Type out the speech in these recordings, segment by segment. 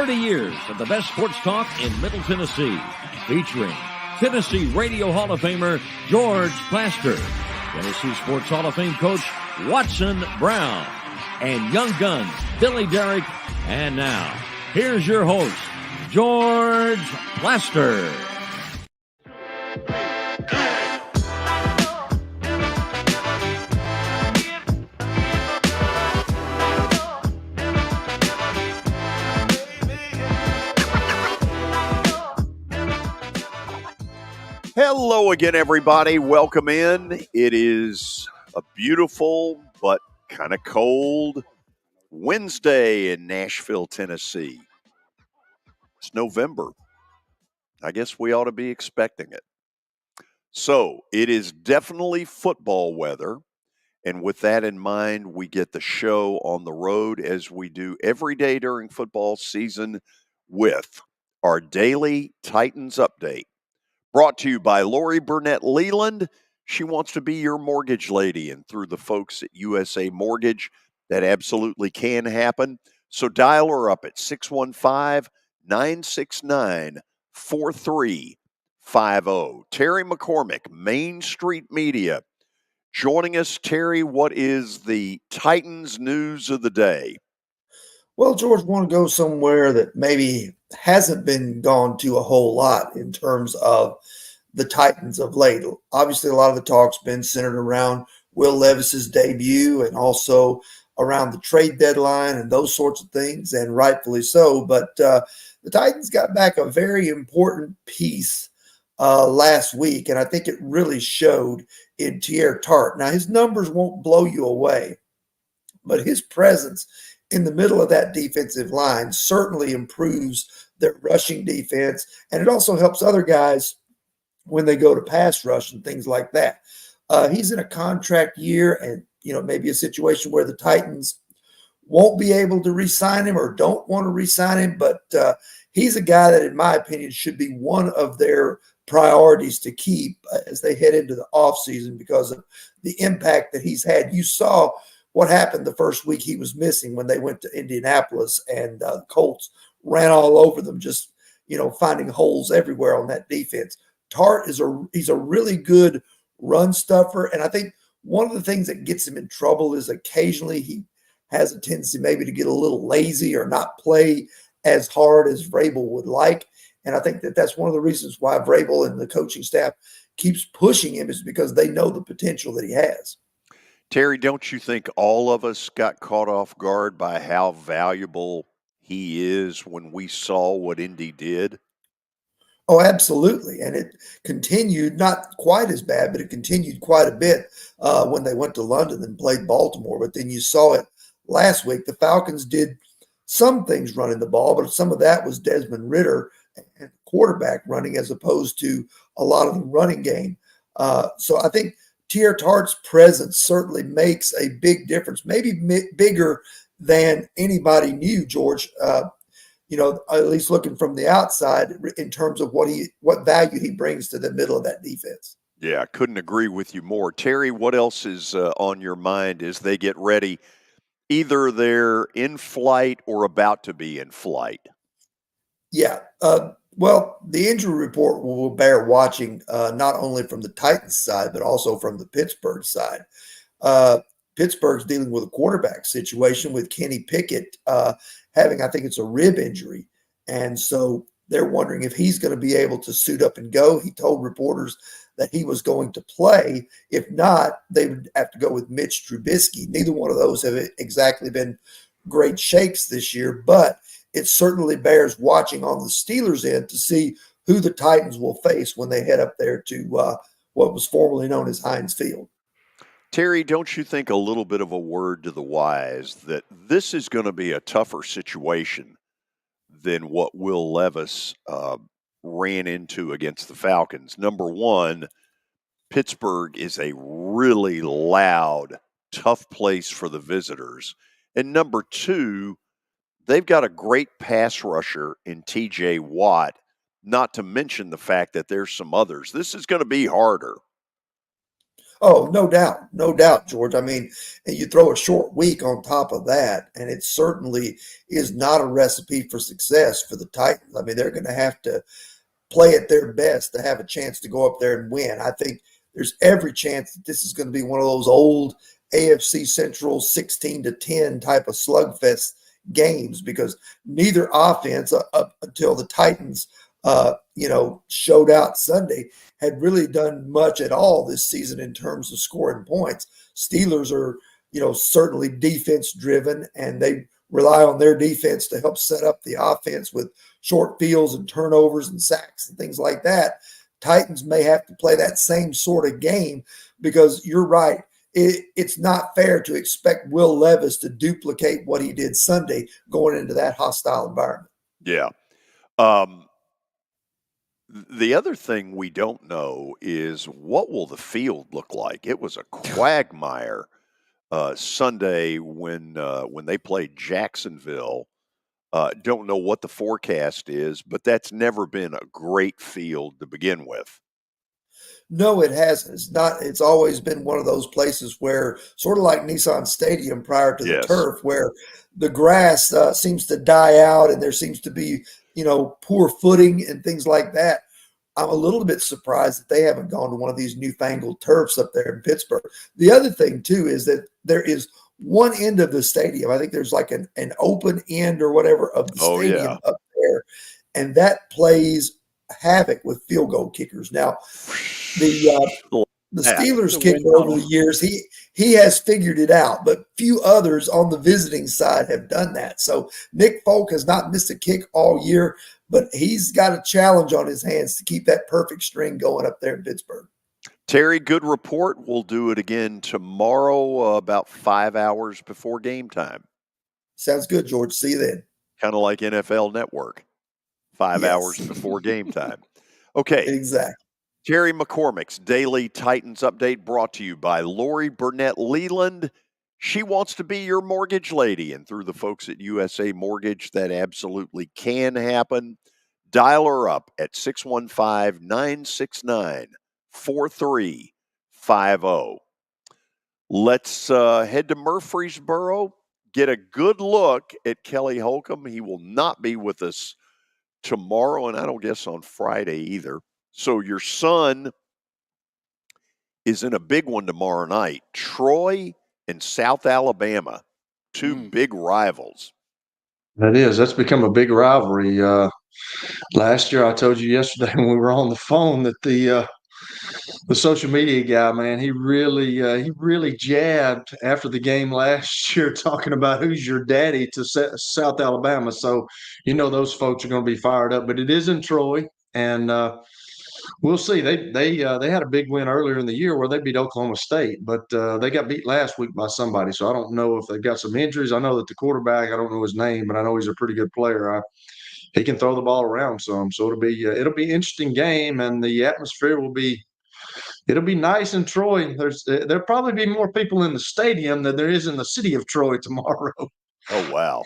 30 years of the best sports talk in Middle Tennessee, featuring Tennessee Radio Hall of Famer George Plaster, Tennessee Sports Hall of Fame coach Watson Brown, and Young Guns Billy Derrick. And now, here's your host, George Plaster. Hello again, everybody. Welcome in. It is a beautiful but kind of cold Wednesday in Nashville, Tennessee. It's November. I guess we ought to be expecting it. So it is definitely football weather. And with that in mind, we get the show on the road as we do every day during football season with our daily Titans update. Brought to you by Lori Burnett Leland. She wants to be your mortgage lady, and through the folks at USA Mortgage, that absolutely can happen. So dial her up at 615-969-4350. Terry McCormick, Main Street Media, joining us. Terry, what is the Titans news of the day? Well, George, want to go somewhere that maybe hasn't been gone to a whole lot in terms of the Titans of late. Obviously, a lot of the talk's been centered around Will Levis's debut and also around the trade deadline and those sorts of things, and rightfully so. But the Titans got back a very important piece last week, and I think it really showed in Teair Tart. Now, his numbers won't blow you away, but his presence in the middle of that defensive line certainly improves their rushing defense, and it also helps other guys when they go to pass rush and things like that. He's in a contract year, and maybe a situation where the Titans won't be able to re-sign him or don't want to re-sign him, but he's a guy that, in my opinion, should be one of their priorities to keep as they head into the offseason because of the impact that he's had. You saw what happened the first week he was missing when they went to Indianapolis, and the Colts ran all over them, just finding holes everywhere on that defense. Tart he's a really good run stuffer, and I think one of the things that gets him in trouble is occasionally he has a tendency maybe to get a little lazy or not play as hard as Vrabel would like, and I think that's one of the reasons why Vrabel and the coaching staff keeps pushing him is because they know the potential that he has. Terry, don't you think all of us got caught off guard by how valuable he is when we saw what Indy did? Oh, absolutely. And it continued, not quite as bad, but it continued quite a bit when they went to London and played Baltimore. But then you saw it last week. The Falcons did some things running the ball, but some of that was Desmond Ridder and quarterback running as opposed to a lot of the running game. So I think Teair Tart's presence certainly makes a big difference, maybe bigger than anybody knew, George. At least looking from the outside in terms of what value he brings to the middle of that defense. Yeah, I couldn't agree with you more. Terry, what else is on your mind as they get ready? Either they're in flight or about to be in flight. Yeah. Well, the injury report will bear watching not only from the Titans side, but also from the Pittsburgh side. Pittsburgh's dealing with a quarterback situation with Kenny Pickett having, I think it's a rib injury. And so they're wondering if he's going to be able to suit up and go. He told reporters that he was going to play. If not, they would have to go with Mitch Trubisky. Neither one of those have exactly been great shakes this year, but it certainly bears watching on the Steelers' end to see who the Titans will face when they head up there to what was formerly known as Heinz Field. Terry, don't you think a little bit of a word to the wise that this is going to be a tougher situation than what Will Levis ran into against the Falcons? Number one, Pittsburgh is a really loud, tough place for the visitors. And number two, they've got a great pass rusher in TJ Watt, not to mention the fact that there's some others. This is going to be harder. Oh, no doubt, George. I mean, and you throw a short week on top of that, and it certainly is not a recipe for success for the Titans. I mean, they're going to have to play at their best to have a chance to go up there and win. I think there's every chance that this is going to be one of those old AFC Central 16-10 type of slugfest games because neither offense up until the Titans, showed out Sunday had really done much at all this season in terms of scoring points. Steelers are, certainly defense driven and they rely on their defense to help set up the offense with short fields and turnovers and sacks and things like that. Titans may have to play that same sort of game because you're right. It's not fair to expect Will Levis to duplicate what he did Sunday going into that hostile environment. Yeah. The other thing we don't know is what will the field look like? It was a quagmire Sunday when they played Jacksonville. Don't know what the forecast is, but that's never been a great field to begin with. No, it hasn't. It's not. It's always been one of those places where, sort of like Nissan Stadium prior to the Yes. turf, where the grass seems to die out and there seems to be, poor footing and things like that. I'm a little bit surprised that they haven't gone to one of these newfangled turfs up there in Pittsburgh. The other thing, too, is that there is one end of the stadium. I think there's like an open end or whatever of the stadium up there, and that plays havoc with field goal kickers. Now, the Steelers kicker over the years, he has figured it out, but few others on the visiting side have done that. So Nick Folk has not missed a kick all year, but he's got a challenge on his hands to keep that perfect string going up there in Pittsburgh. Terry, good report. We'll do it again tomorrow about 5 hours before game time. Sounds good, George. See you then. Kind of like NFL Network, 5 hours before game time. Okay. Exactly. Terry McCormick's Daily Titans Update brought to you by Lori Burnett Leland. She wants to be your mortgage lady, and through the folks at USA Mortgage, that absolutely can happen. Dial her up at 615-969-4350. Let's head to Murfreesboro, get a good look at Kelly Holcomb. He will not be with us tomorrow, and I don't guess on Friday either. So your son is in a big one tomorrow night. Troy and South Alabama, two big rivals. That is. That's become a big rivalry. Last year, I told you yesterday when we were on the phone that the social media guy, man, he really jabbed after the game last year talking about who's your daddy to South Alabama. So those folks are going to be fired up. But it is in Troy, and we'll see. They had a big win earlier in the year where they beat Oklahoma State, but they got beat last week by somebody. So I don't know if they've got some injuries. I know that the quarterback, I don't know his name, but I know he's a pretty good player. He can throw the ball around some. So it'll be an interesting game, and the atmosphere it'll be nice in Troy. There'll probably be more people in the stadium than there is in the city of Troy tomorrow. Oh, wow.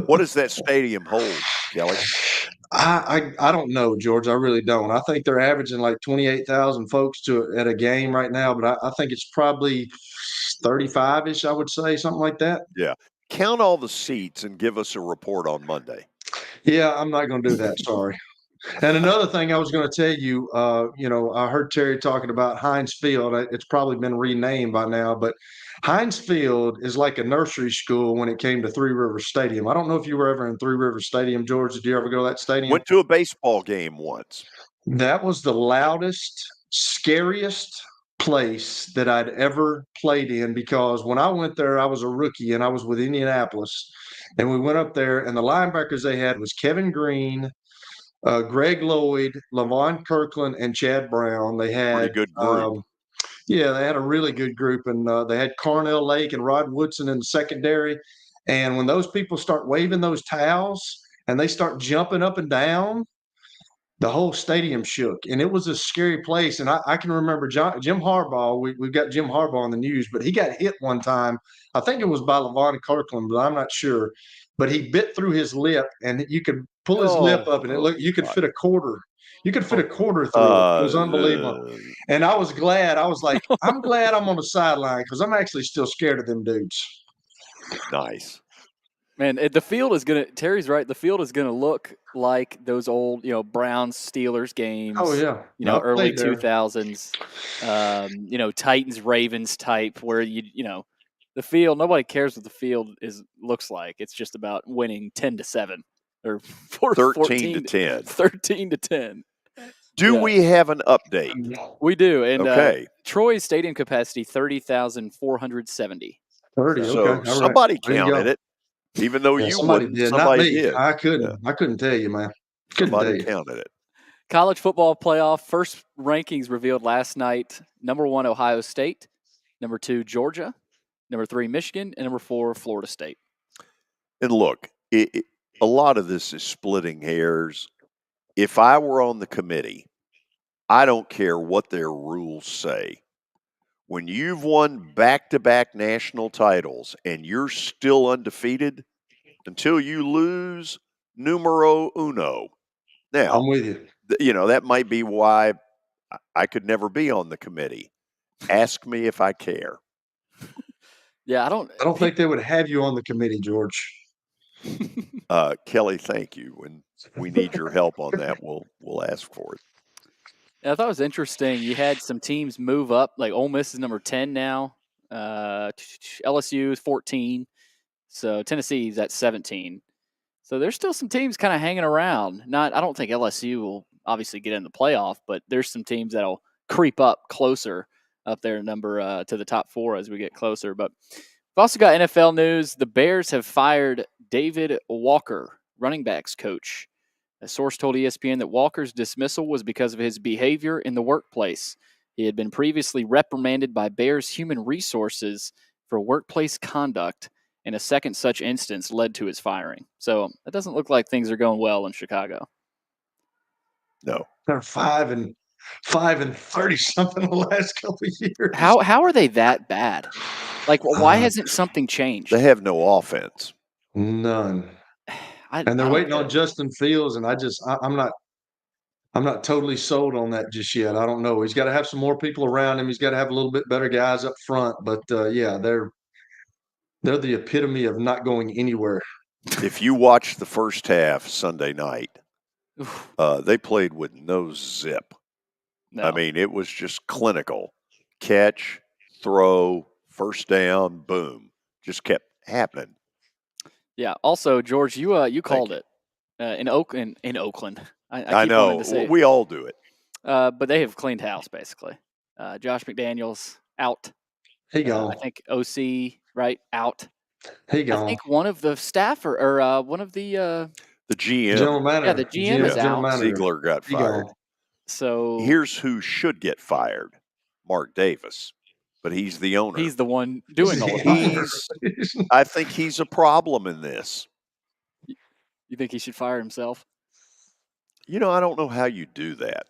What does that stadium hold, Kelly? I don't know, George. I really don't. I think they're averaging like 28,000 folks at a game right now, but I think it's probably 35-ish, I would say, something like that. Yeah. Count all the seats and give us a report on Monday. Yeah, I'm not going to do that. Sorry. And another thing I was going to tell you, I heard Terry talking about Heinz Field. It's probably been renamed by now, but Heinz Field is like a nursery school when it came to Three Rivers Stadium. I don't know if you were ever in Three Rivers Stadium, George. Did you ever go to that stadium? Went to a baseball game once. That was the loudest, scariest place that I'd ever played in, because when I went there, I was a rookie and I was with Indianapolis, and we went up there, and the linebackers they had was Kevin Green, Greg Lloyd, Lavon Kirkland, and Chad Brown. They had pretty good group. They had a really good group, and they had Carnell Lake and Rod Woodson in the secondary. And when those people start waving those towels and they start jumping up and down, the whole stadium shook, and it was a scary place. And I can remember Jim Harbaugh. We've got Jim Harbaugh on the news, but he got hit one time. I think it was by Lavon Kirkland, but I'm not sure. But he bit through his lip, and you could pull his lip up, and you could fit a quarter You could fit a quarter through it. It was unbelievable. And I was glad. I was like, I'm glad I'm on the sideline because I'm actually still scared of them dudes. Nice. Man, the field is going to – Terry's right. The field is going to look like those old, Browns-Steelers games. Oh, yeah. Early 2000s, Titans-Ravens type where, the field – nobody cares what the field looks like. It's just about winning 10-7 or 13-10. 13-10. Do we have an update? We do. And okay. Troy's stadium capacity, 30,470. 30, so okay. Somebody counted it. Even though you wouldn't, did. somebody Not me. did. I couldn't. I couldn't tell you, man. Somebody counted it. College football playoff first rankings revealed last night. Number 1, Ohio State. Number 2, Georgia. Number 3, Michigan. And number 4, Florida State. And look, a lot of this is splitting hairs. If I were on the committee, I don't care what their rules say. When you've won back-to-back national titles and you're still undefeated, until you lose, numero uno. Now, I'm with you. That might be why I could never be on the committee. Ask me if I care. Yeah, I don't think they would have you on the committee, George. Kelly, thank you. When we need your help on that, we'll ask for it. I thought it was interesting. You had some teams move up. Like Ole Miss is number 10 now. LSU is 14. So Tennessee's at 17. So there's still some teams kind of hanging around. I don't think LSU will obviously get in the playoff, but there's some teams that'll creep up closer up there to the top 4 as we get closer. But we've also got NFL news. The Bears have fired David Walker, running backs coach. A source told ESPN that Walker's dismissal was because of his behavior in the workplace. He had been previously reprimanded by Bears Human Resources for workplace conduct, and a second such instance led to his firing. So it doesn't look like things are going well in Chicago. No. They're 5 and 30 something the last couple of years. How are they that bad? Like, why hasn't something changed? They have no offense. None. And they're waiting on Justin Fields, and I'm not totally sold on that just yet. I don't know. He's got to have some more people around him. He's got to have a little bit better guys up front. But yeah, they're the epitome of not going anywhere. If you watch the first half Sunday night, they played with no zip. No. I mean, it was just clinical. Catch, throw, first down, boom. Just kept happening. Yeah. Also, George, you called it in Oakland. I keep know. wanting to say we all do it. But they have cleaned house basically. Josh McDaniels out. He gone. I think OC out. He gone. I think one of the staff or one of the GM. General manager. Yeah, the GM is out. Ziegler got fired. So here's who should get fired: Mark Davis. But he's the owner. He's the one doing all the fires. I think he's a problem in this. You think he should fire himself? I don't know how you do that.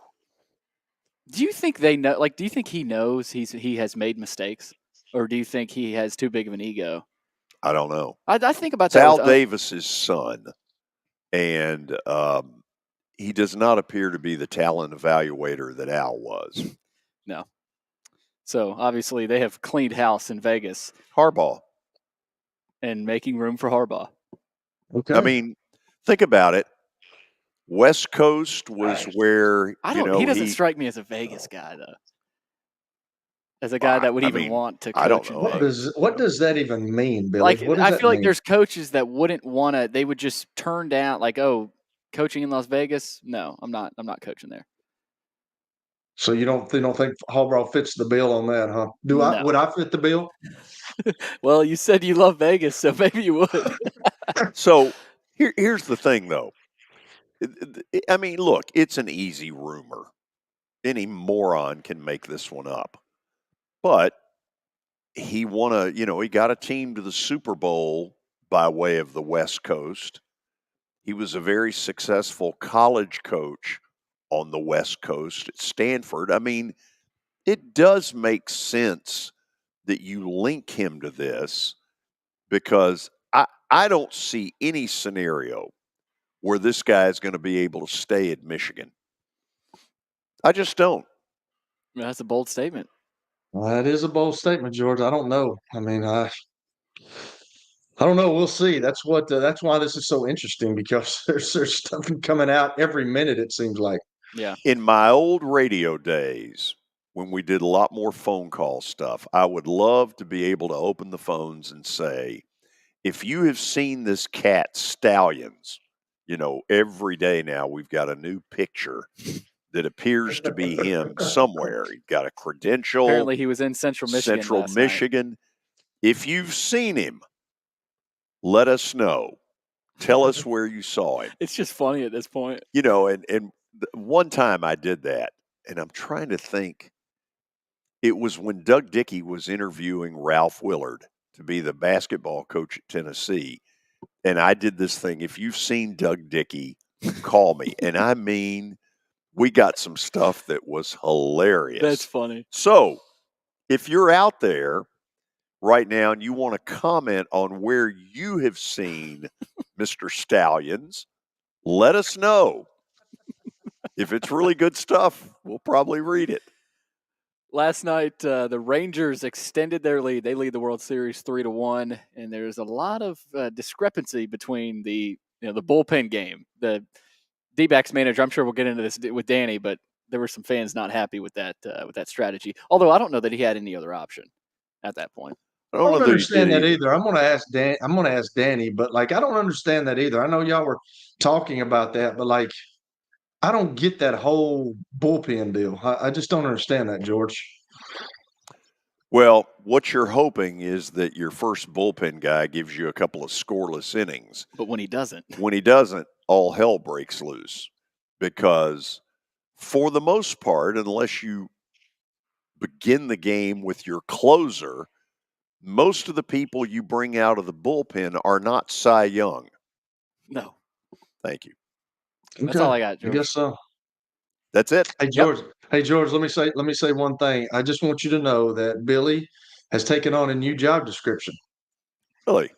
Do you think they know? Like, do you think he knows he has made mistakes, or do you think he has too big of an ego? I don't know. I think about that. Al Davis's son, and he does not appear to be the talent evaluator that Al was. No. So obviously they have cleaned house in Vegas. Harbaugh. And making room for Harbaugh. Okay. I mean, think about it. West Coast was where he doesn't strike me as a Vegas guy though. As a guy that would want to coach. I don't know. What does that even mean, Billy? Like, I feel like there's coaches that wouldn't want to. They would just turn down, like, coaching in Las Vegas. No, I'm not coaching there. So you don't think Harbaugh fits the bill on that, huh? No. Would I fit the bill? Well, you said you love Vegas, so maybe you would. So here's the thing, though. I mean, look, it's an easy rumor. Any moron can make this one up. But he he got a team to the Super Bowl by way of the West Coast. He was a very successful college coach on the West Coast at Stanford. I mean, it does make sense that you link him to this because I don't see any scenario where this guy is going to be able to stay at Michigan. I just don't. That's a bold statement. That is a bold statement, George. I don't know. I mean, I don't know. We'll see. That's why this is so interesting, because there's stuff coming out every minute, it seems like. Yeah. In my old radio days, when we did a lot more phone call stuff, I would love to be able to open the phones and say, if you have seen this cat Stallions, every day now we've got a new picture that appears to be him somewhere. He's got a credential. Apparently he was in Central Michigan. Michigan. If you've seen him, let us know. Tell us where you saw him. It's just funny at this point. And one time I did that, and I'm trying to think. It was when Doug Dickey was interviewing Ralph Willard to be the basketball coach at Tennessee. And I did this thing. If you've seen Doug Dickey, call me. And I mean, we got some stuff that was hilarious. That's funny. So if you're out there right now and you want to comment on where you have seen Mr. Stallions, let us know. If it's really good stuff, we'll probably read it. Last night, the Rangers extended their lead. They lead the World Series 3-1, and there's a lot of discrepancy between the bullpen game. The D-backs manager, I'm sure we'll get into this with Danny, but there were some fans not happy with that strategy. Although I don't know that he had any other option at that point. I don't understand that either. I'm going to ask Danny, but I don't understand that either. I know y'all were talking about that, but I don't get that whole bullpen deal. I just don't understand that, George. Well, what you're hoping is that your first bullpen guy gives you a couple of scoreless innings. But when he doesn't, all hell breaks loose. Because for the most part, unless you begin the game with your closer, most of the people you bring out of the bullpen are not Cy Young. No. Thank you. That's all I got, George. I guess so. That's it. Hey, George. Yep. Hey, George. Let me say one thing. I just want you to know that Billy has taken on a new job description. Really?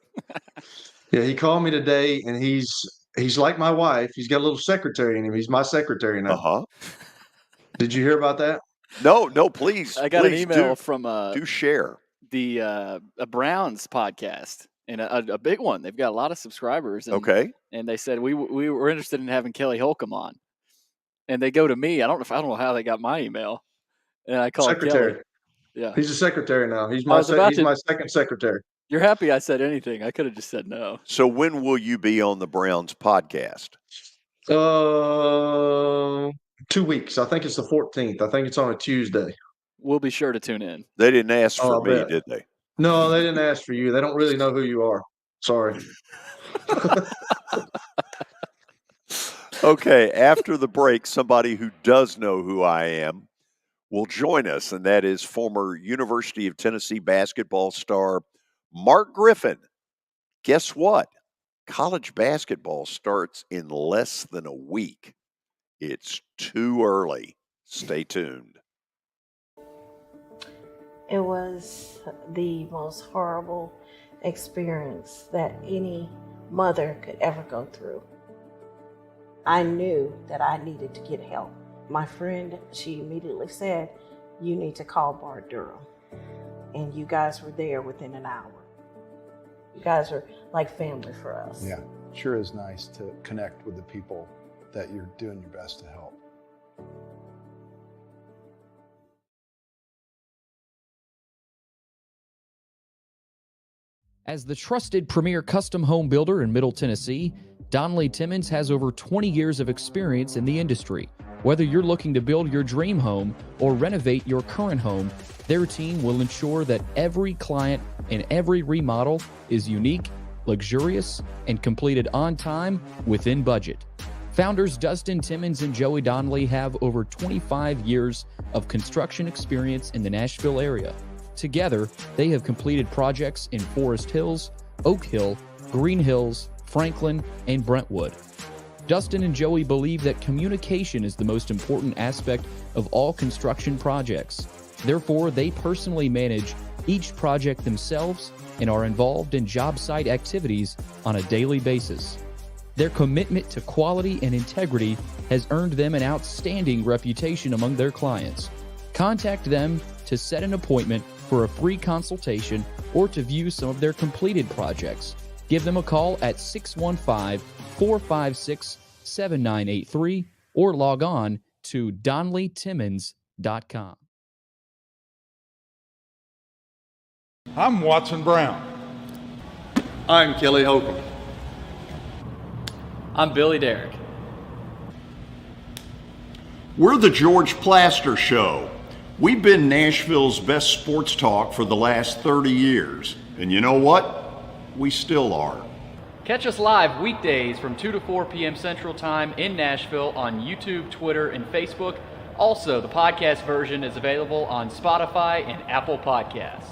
Yeah, he called me today, and he's like my wife. He's got a little secretary in him. He's my secretary now. Uh-huh. Did you hear about that? No, please. I got an email from do share the a Browns podcast, and a big one. They've got a lot of subscribers. And, okay. And they said we were interested in having Kelly Holcomb on, and they go to me. I don't know how they got my email, and I called secretary. Kelly. Yeah, he's a secretary now. He's my second secretary. You're happy I said anything. I could have just said no. So when will you be on the Browns podcast? 2 weeks. I think it's the 14th. I think it's on a Tuesday. We'll be sure to tune in. They didn't ask for me, did they? No, they didn't ask for you. They don't really know who you are. Sorry. Okay, after the break, somebody who does know who I am will join us, and that is former University of Tennessee basketball star Mark Griffin. Guess what? College basketball starts in less than a week. It's too early. Stay tuned. It was the most horrible experience that any mother could ever go through. I knew that I needed to get help. My friend, she immediately said, "You need to call Bart Durham." And you guys were there within an hour. You guys are like family for us. Yeah, sure is nice to connect with the people that you're doing your best to help. As the trusted premier custom home builder in Middle Tennessee, Donnelly Timmons has over 20 years of experience in the industry. Whether you're looking to build your dream home or renovate your current home, their team will ensure that every client and every remodel is unique, luxurious, and completed on time within budget. Founders Dustin Timmons and Joey Donnelly have over 25 years of construction experience in the Nashville area. Together, they have completed projects in Forest Hills, Oak Hill, Green Hills, Franklin, and Brentwood. Dustin and Joey believe that communication is the most important aspect of all construction projects. Therefore, they personally manage each project themselves and are involved in job site activities on a daily basis. Their commitment to quality and integrity has earned them an outstanding reputation among their clients. Contact them to set an appointment for a free consultation or to view some of their completed projects. Give them a call at 615-456-7983 or log on to DonleyTimmons.com. I'm Watson Brown. I'm Kelly Holcomb. I'm Billy Derrick. We're the George Plaster Show. We've been Nashville's best sports talk for the last 30 years. And you know what? We still are. Catch us live weekdays from 2 to 4 p.m. Central Time in Nashville on YouTube, Twitter, and Facebook. Also, the podcast version is available on Spotify and Apple Podcasts.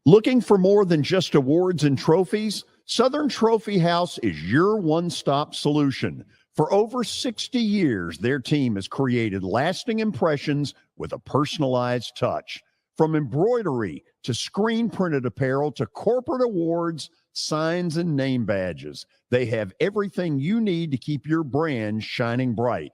Looking for more than just awards and trophies? Southern Trophy House is your one-stop solution. For over 60 years, their team has created lasting impressions with a personalized touch. From embroidery to screen-printed apparel to corporate awards, signs, and name badges, they have everything you need to keep your brand shining bright.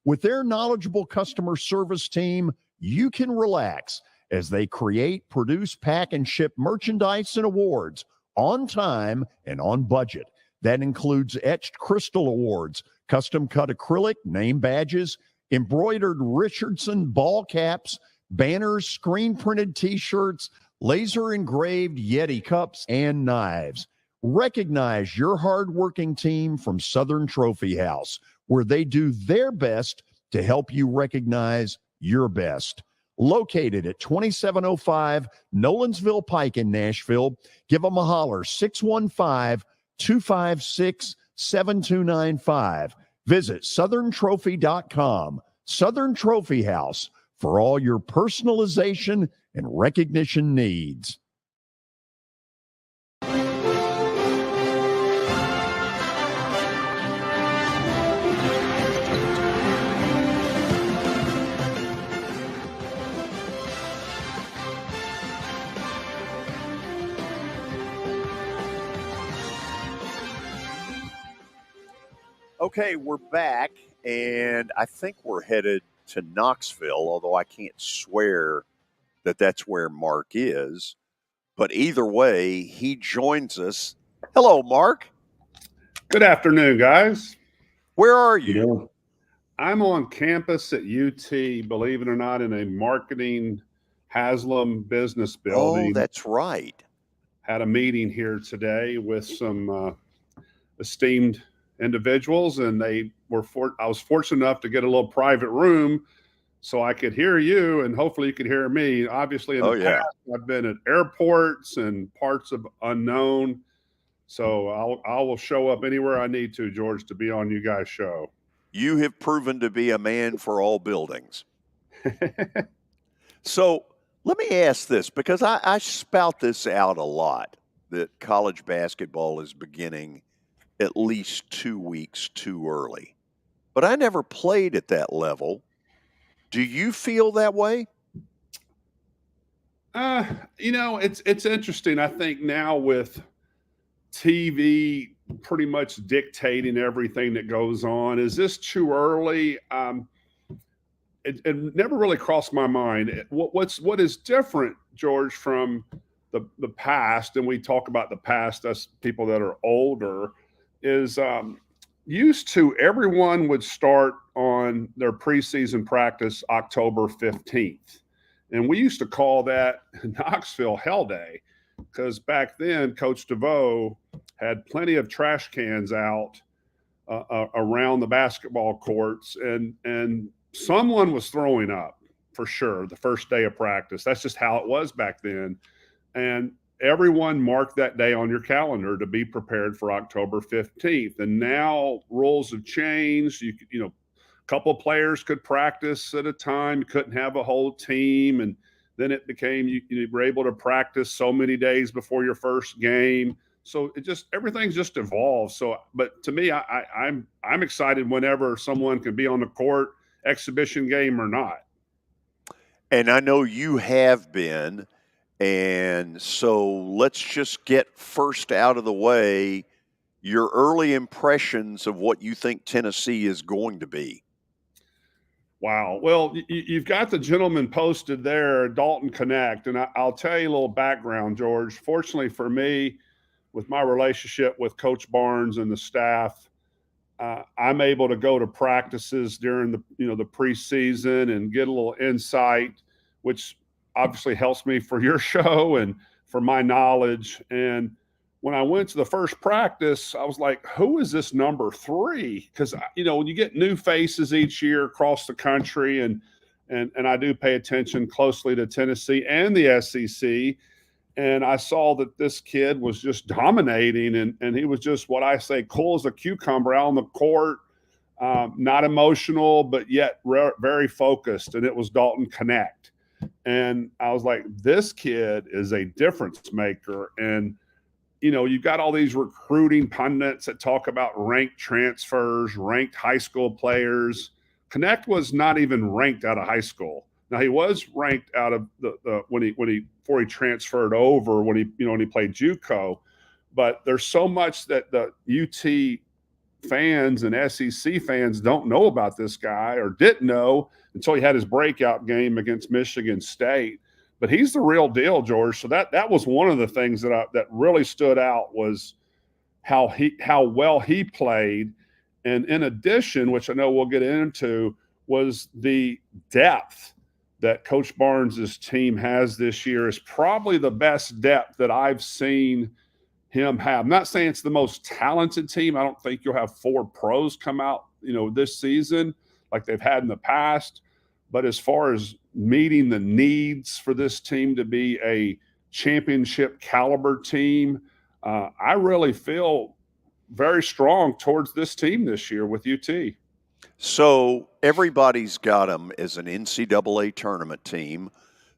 With their knowledgeable customer service team, you can relax as they create, produce, pack, and ship merchandise and awards on time and on budget. That includes etched crystal awards, custom-cut acrylic, name badges, embroidered Richardson ball caps, banners, screen-printed T-shirts, laser-engraved Yeti cups, and knives. Recognize your hard-working team from Southern Trophy House, where they do their best to help you recognize your best. Located at 2705 Nolensville Pike in Nashville, give them a holler, 615-256-7295. Visit southerntrophy.com. Southern Trophy House, for all your personalization and recognition needs. Okay, we're back, and I think we're headed to Knoxville, although I can't swear that that's where Mark is. But either way, he joins us. Hello, Mark. Good afternoon, guys. Where are you? I'm on campus at UT, believe it or not, in a marketing Haslam business building. Oh, that's right. Had a meeting here today with some esteemed individuals, and I was fortunate enough to get a little private room so I could hear you, and hopefully you could hear me. Obviously, in the past, I've been at airports and parts of unknown, so I will show up anywhere I need to, George, to be on you guys' show. You have proven to be a man for all buildings. So let me ask this, because I spout this out a lot, that college basketball is beginning at least 2 weeks too early. But I never played at that level. Do you feel that way? It's interesting. I think now with TV pretty much dictating everything that goes on, is this too early? It never really crossed my mind. What is different, George, from the past, and we talk about the past, us people that are older, is used to everyone would start on their preseason practice October 15th. And we used to call that Knoxville Hell Day, because back then Coach DeVoe had plenty of trash cans out around the basketball courts, and someone was throwing up for sure the first day of practice. That's just how it was back then. And everyone marked that day on your calendar to be prepared for October 15th. And now rules have changed. A couple of players could practice at a time. You couldn't have a whole team. And then it became you were able to practice so many days before your first game. So everything's just evolved. So, but to me, I'm excited whenever someone can be on the court, exhibition game or not. And I know you have been. And so let's just get first out of the way. your early impressions of what you think Tennessee is going to be. Wow. Well, you've got the gentleman posted there, Dalton Connect. And I'll tell you a little background, George. Fortunately for me, with my relationship with Coach Barnes and the staff, I'm able to go to practices during the preseason and get a little insight, which obviously helps me for your show and for my knowledge. And when I went to the first practice, I was like, who is this number 3? Because, when you get new faces each year across the country, and I do pay attention closely to Tennessee and the SEC, and I saw that this kid was just dominating, and he was just what I say, cool as a cucumber out on the court, not emotional, but yet very focused, and it was Dalton Connect. And I was like, this kid is a difference maker. And you've got all these recruiting pundits that talk about ranked transfers, ranked high school players. Connect was not even ranked out of high school. Now, he was ranked out of before he transferred over when he played JUCO. But there's so much that the UT fans and SEC fans don't know about this guy, or didn't know until he had his breakout game against Michigan State. But he's the real deal, George. So that was one of the things that really stood out, was how well he played. And in addition, which I know we'll get into, was the depth that Coach Barnes' team has this year is probably the best depth that I've seen him have. I'm not saying it's the most talented team. I don't think you'll have 4 pros come out, this season like they've had in the past. But as far as meeting the needs for this team to be a championship caliber team, I really feel very strong towards this team this year with UT. So everybody's got them as an NCAA tournament team.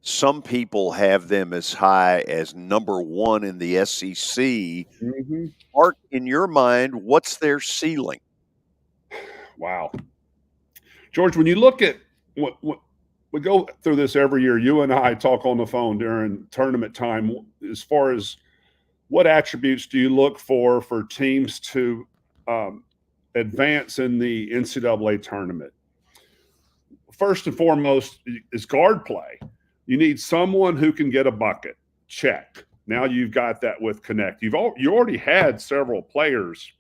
Some people have them as high as number 1 in the SEC. Mm-hmm. Art, in your mind, what's their ceiling? Wow. George, when you look at what we go through this every year, you and I talk on the phone during tournament time, as far as what attributes do you look for teams to advance in the NCAA tournament? First and foremost is guard play. You need someone who can get a bucket. Check. Now you've got that with Connect. You already had several players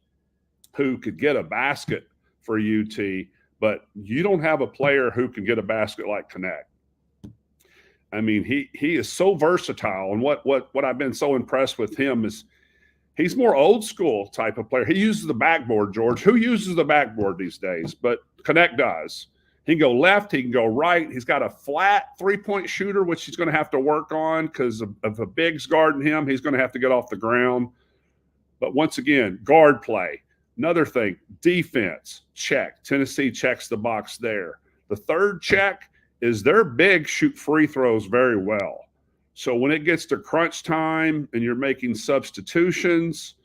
who could get a basket for UT, but you don't have a player who can get a basket like Connect. I mean, he is so versatile, and what I've been so impressed with him is he's more old school type of player. He uses the backboard, George. Who uses the backboard these days? But Connect does. He can go left. He can go right. He's got a flat three-point shooter, which he's going to have to work on because of a big's guarding him. He's going to have to get off the ground. But once again, guard play. Another thing, defense, check. Tennessee checks the box there. The third check is their bigs shoot free throws very well. So when it gets to crunch time and you're making substitutions,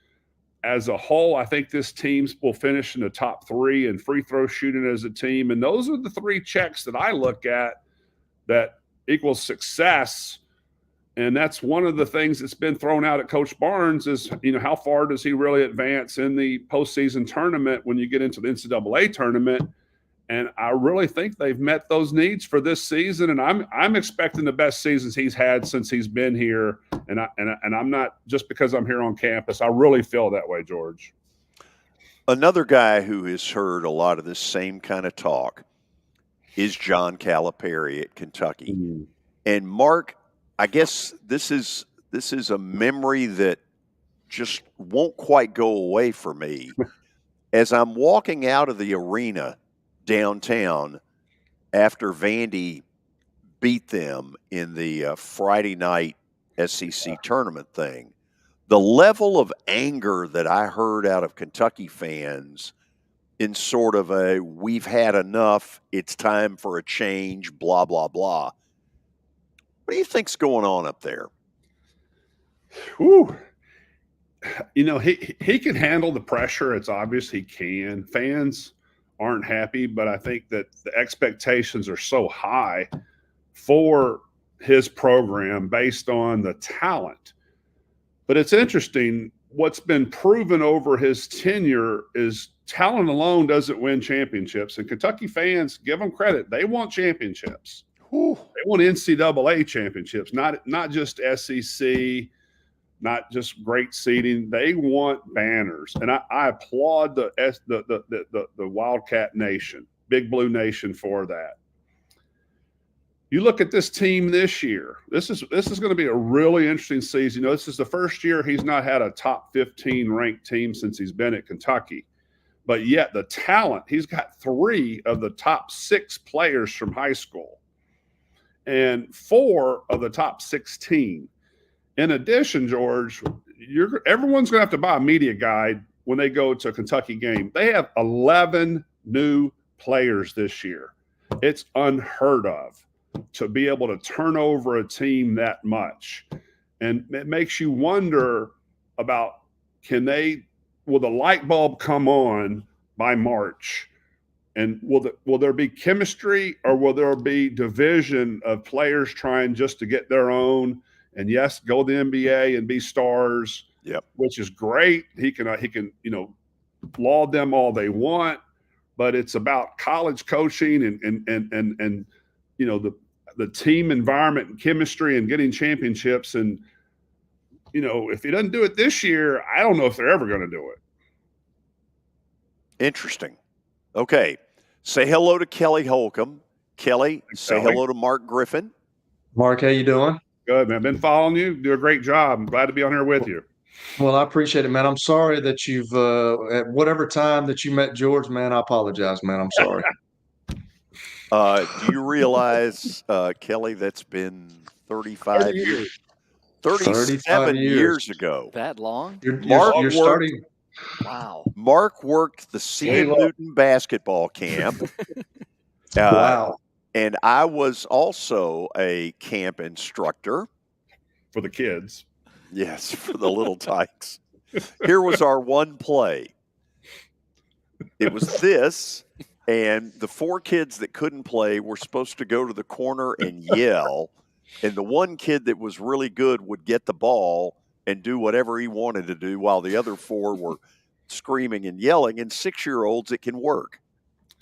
as a whole, I think this team will finish in the top 3 in free throw shooting as a team. And those are the 3 checks that I look at that equals success. And that's one of the things that's been thrown out at Coach Barnes is, how far does he really advance in the postseason tournament when you get into the NCAA tournament? And I really think they've met those needs for this season. And I'm expecting the best seasons he's had since he's been here. And I'm not just because I'm here on campus. I really feel that way, George. Another guy who has heard a lot of this same kind of talk is John Calipari at Kentucky. Mm-hmm. And Mark, I guess this is a memory that just won't quite go away for me. As I'm walking out of the arena downtown after Vandy beat them in the Friday night SEC tournament thing, the level of anger that I heard out of Kentucky fans in sort of a we've had enough, it's time for a change, blah, blah, blah. What do you think's going on up there? Ooh. He can handle the pressure. It's obvious he can. Fans aren't happy, but I think that the expectations are so high for his program based on the talent. But it's interesting, what's been proven over his tenure is talent alone doesn't win championships. And Kentucky fans, give them credit. They want championships. Whew. They want NCAA championships, not just SEC, not just great seeding. They want banners. And I applaud the Wildcat Nation, Big Blue Nation, for that. You look at this team this year. This is going to be a really interesting season. You know, this is the first year he's not had a top 15 ranked team since he's been at Kentucky. But yet the talent, he's got 3 of the top 6 players from high school and 4 of the top 16. In addition, George, everyone's going to have to buy a media guide when they go to a Kentucky game. They have 11 new players this year. It's unheard of to be able to turn over a team that much. And it makes you wonder about, will the light bulb come on by March? And will there be chemistry, or will there be division of players trying just to get their own? And yes, go to the NBA and be stars, which is great. He can laud them all they want, but it's about college coaching and the team environment and chemistry and getting championships. And if he doesn't do it this year, I don't know if they're ever going to do it. Interesting. Okay, say hello to Kelly Holcomb. Kelly, say hello to Mark Griffin. Mark, how you doing? Good, man. Been following you. Do a great job. I'm glad to be on here with you. Well, I appreciate it, man. I'm sorry that you've at whatever time that you met George, man. I apologize, man. I'm sorry. Do you realize, Kelly, that's been 35 years? 37 years ago. That long? You're starting. Wow. Mark worked the Sam Newton basketball camp. Wow. And I was also a camp instructor. For the kids. Yes, for the little tykes. Here was our one play. It was this, and the 4 kids that couldn't play were supposed to go to the corner and yell, and the one kid that was really good would get the ball and do whatever he wanted to do while the other 4 were screaming and yelling. And 6-year-olds, it can work.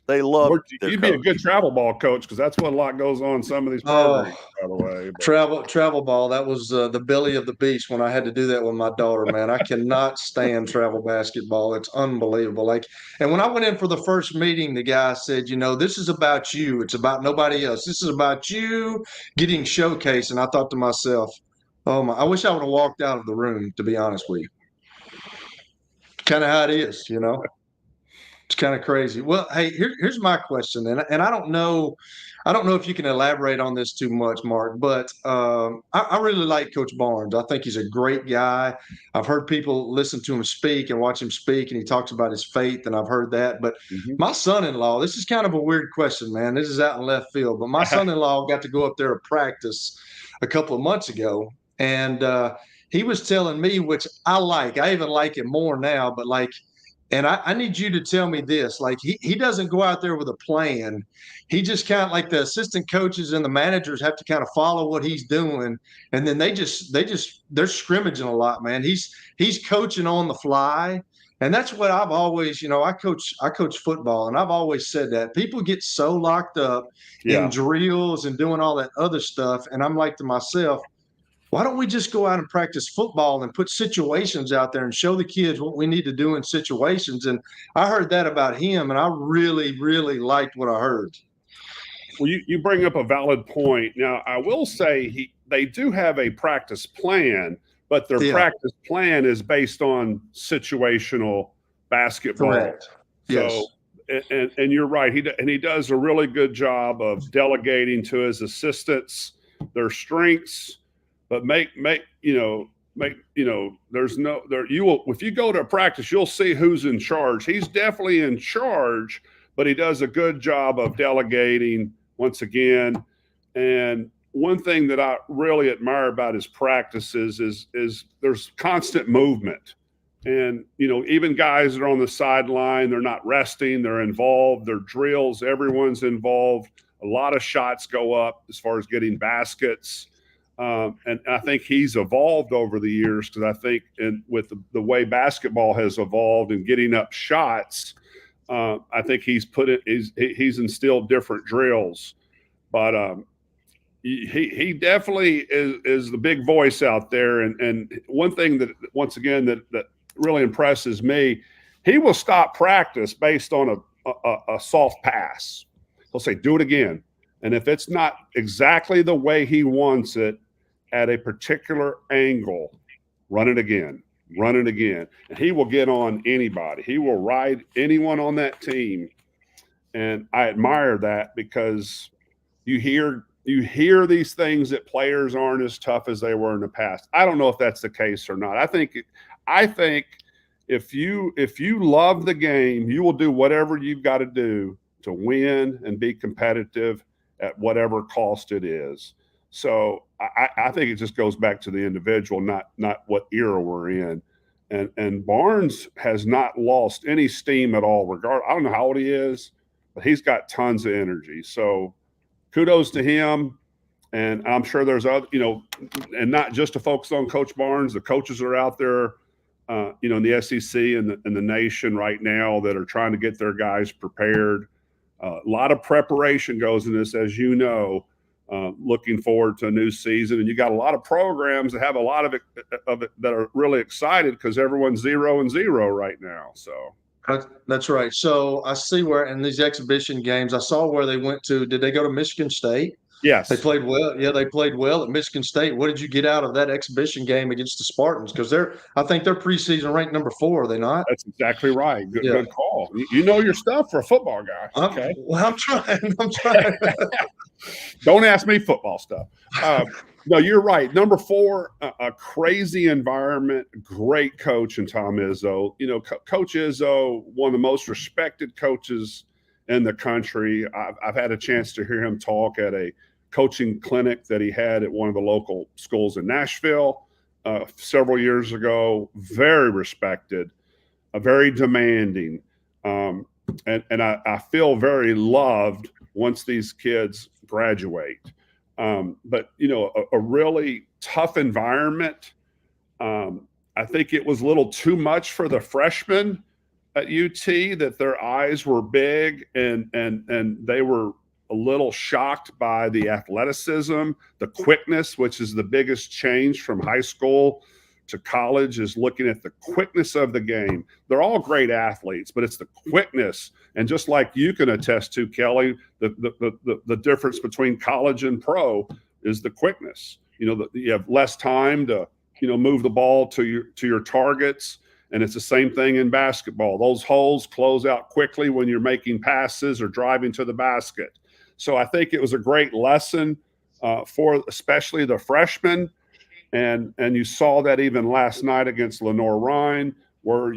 They love it. You'd be a good travel ball coach, because that's what a lot goes on in some of these programs, by the way. Travel ball, that was the belly of the beast when I had to do that with my daughter, man. I cannot stand travel basketball. It's unbelievable. And when I went in for the first meeting, the guy said, this is about you. It's about nobody else. This is about you getting showcased. And I thought to myself, I wish I would have walked out of the room, to be honest with you. Kind of how it is, It's kind of crazy. Well, hey, here's my question, and I don't know if you can elaborate on this too much, Mark, but I really like Coach Barnes. I think he's a great guy. I've heard people listen to him speak and watch him speak, and he talks about his faith, and I've heard that. But my son-in-law, this is kind of a weird question, man. This is out in left field, but my son-in-law got to go up there to practice a couple of months ago, and he was telling me, which I even like it more now, but and I need you to tell me this, he doesn't go out there with a plan. He just kind of the assistant coaches and the managers have to kind of follow what he's doing. And then they're scrimmaging a lot, man. He's coaching on the fly. And that's what I've always, I coach football, and I've always said that people get so locked up in drills and doing all that other stuff. And I'm like to myself, why don't we just go out and practice football and put situations out there and show the kids what we need to do in situations? And I heard that about him, and I really, really liked what I heard. Well, you bring up a valid point. Now, I will say they do have a practice plan, but their practice plan is based on situational basketball. Correct. So, yes. And you're right. He does a really good job of delegating to his assistants their strengths. But there's no there. If you go to a practice, you'll see who's in charge. He's definitely in charge, but he does a good job of delegating once again. And one thing that I really admire about his practices is there's constant movement. And, even guys that are on the sideline, they're not resting, they're involved, their drills, everyone's involved. A lot of shots go up as far as getting baskets. And I think he's evolved over the years because I think with the way basketball has evolved and getting up shots, I think he's instilled different drills. But he definitely is the big voice out there. And one thing that, once again, that really impresses me, he will stop practice based on a soft pass. He'll say, do it again. And if it's not exactly the way he wants it at a particular angle, run it again. And he will get on anybody. He will ride anyone on that team. And I admire that because you hear these things that players aren't as tough as they were in the past. I don't know if that's the case or not. I think if you love the game, you will do whatever you've got to do to win and be competitive at whatever cost it is. So I think it just goes back to the individual, not what era we're in. And Barnes has not lost any steam at all. I don't know how old he is, but he's got tons of energy. So kudos to him. And I'm sure there's other, and not just to focus on Coach Barnes, the coaches are out there, in the SEC and the nation right now that are trying to get their guys prepared. A lot of preparation goes in this, as you know, looking forward to a new season. And you got a lot of programs that have a lot of it that are really excited because everyone's 0-0 right now. So that's right. So I see where in these exhibition games, I saw where they went to. Did they go to Michigan State? Yes. They played well. Yeah, they played well at Michigan State. What did you get out of that exhibition game against the Spartans? Because I think they're preseason ranked number 4, are they not? That's exactly right. Good call. You know your stuff for a football guy. Okay. I'm trying. Don't ask me football stuff. No, you're right. Number 4, a crazy environment, great coach in Tom Izzo. Coach Izzo, one of the most respected coaches in the country. I've had a chance to hear him talk at a coaching clinic that he had at one of the local schools in Nashville several years ago. Very respected, very demanding, and I feel very loved once these kids graduate. But a really tough environment. I think it was a little too much for the freshmen at UT, that their eyes were big and they were a little shocked by the athleticism, the quickness, which is the biggest change from high school to college, is looking at the quickness of the game. They're all great athletes, but it's the quickness. And just like you can attest to, Kelly, the difference between college and pro is the quickness. You have less time to, move the ball to your targets. And it's the same thing in basketball. Those holes close out quickly when you're making passes or driving to the basket. So I think it was a great lesson for especially the freshmen. And you saw that even last night against Lenore-Rhine, where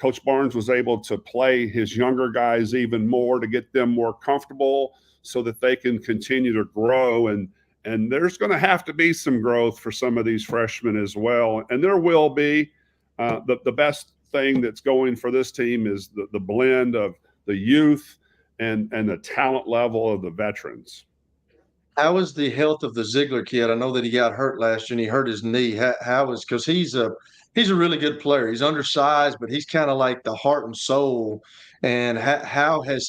Coach Barnes was able to play his younger guys even more to get them more comfortable so that they can continue to grow. And there's going to have to be some growth for some of these freshmen as well. And there will be. The best thing that's going for this team is the blend of the youth and the talent level of the veterans. How is the health of the Ziegler kid? I know that he got hurt last year and he hurt his knee. Because he's a really good player. He's undersized, but he's kind of like the heart and soul. And how did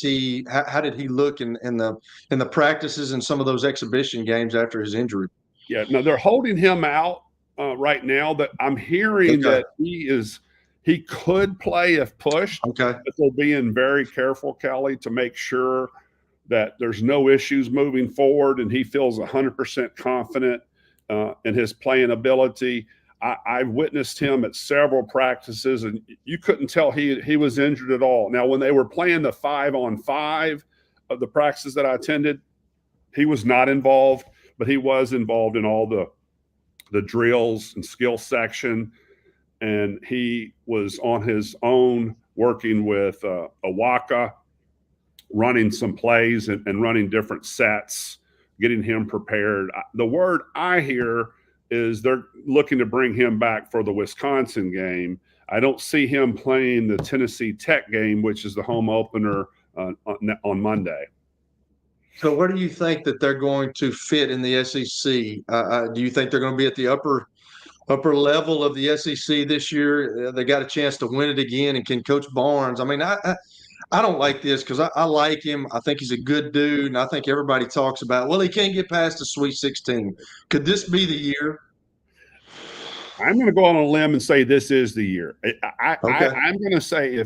he look in the practices and some of those exhibition games after his injury? Yeah, no, they're holding him out right now, but I'm hearing that he could play if pushed. Okay. But they're being very careful, Kelly, to make sure that there's no issues moving forward, and he feels 100% confident in his playing ability. I've witnessed him at several practices, and you couldn't tell he was injured at all. Now, when they were playing the 5-on-5 of the practices that I attended, he was not involved, but he was involved in all the drills and skill section, and he was on his own working with Awaka, running some plays and running different sets, getting him prepared. The word I hear is they're looking to bring him back for the Wisconsin game. I don't see him playing the Tennessee Tech game, which is the home opener on Monday. So where do you think that they're going to fit in the SEC? Do you think they're going to be at the upper level of the SEC this year? They got a chance to win it again, and can Coach Barnes? I mean, I don't like this because I like him. I think he's a good dude, and I think everybody talks about, well, he can't get past the Sweet 16. Could this be the year? I'm going to go on a limb and say this is the year. Okay. I'm going to say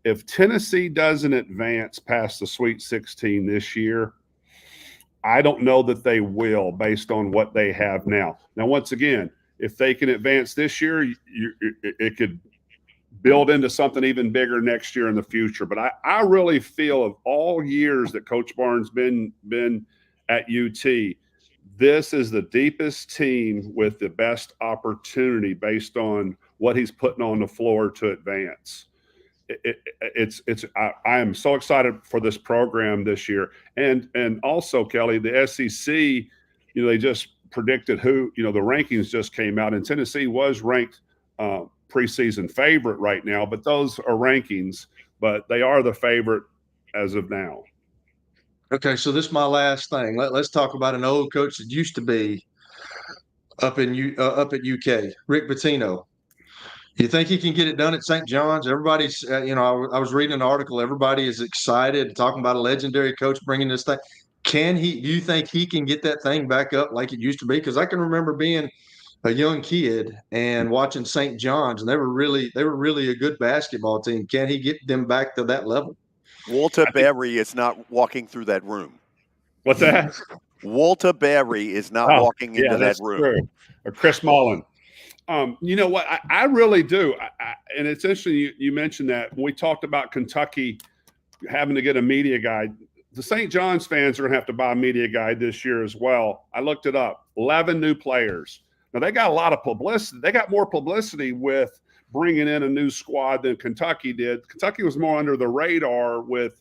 if Tennessee doesn't advance past the Sweet 16 this year, I don't know that they will based on what they have now. Now, once again, if they can advance this year, it could build into something even bigger next year in the future. But I really feel of all years that Coach Barnes been at UT, this is the deepest team with the best opportunity based on what he's putting on the floor to advance. I am so excited for this program this year. And also, Kelly, the SEC, they just predicted the rankings just came out, and Tennessee was ranked preseason favorite right now, but those are rankings, but they are the favorite as of now. Okay, so this is my last thing. Let's talk about an old coach that used to be up at UK, Rick Pitino. You think he can get it done at St. John's? Everybody's, I was reading an article. Everybody is excited, talking about a legendary coach bringing this thing. Do you think he can get that thing back up like it used to be? Because I can remember being a young kid and watching St. John's, and they were really a good basketball team. Can he get them back to that level? Walter Berry is not walking through that room. What's that? Walter Berry is not walking into that room. True. Or Chris Mullen. You know what? I really do. And it's interesting you mentioned that. When we talked about Kentucky having to get a media guide, the St. John's fans are going to have to buy a media guide this year as well. I looked it up. 11 new players. Now, they got a lot of publicity. They got more publicity with bringing in a new squad than Kentucky did. Kentucky was more under the radar with,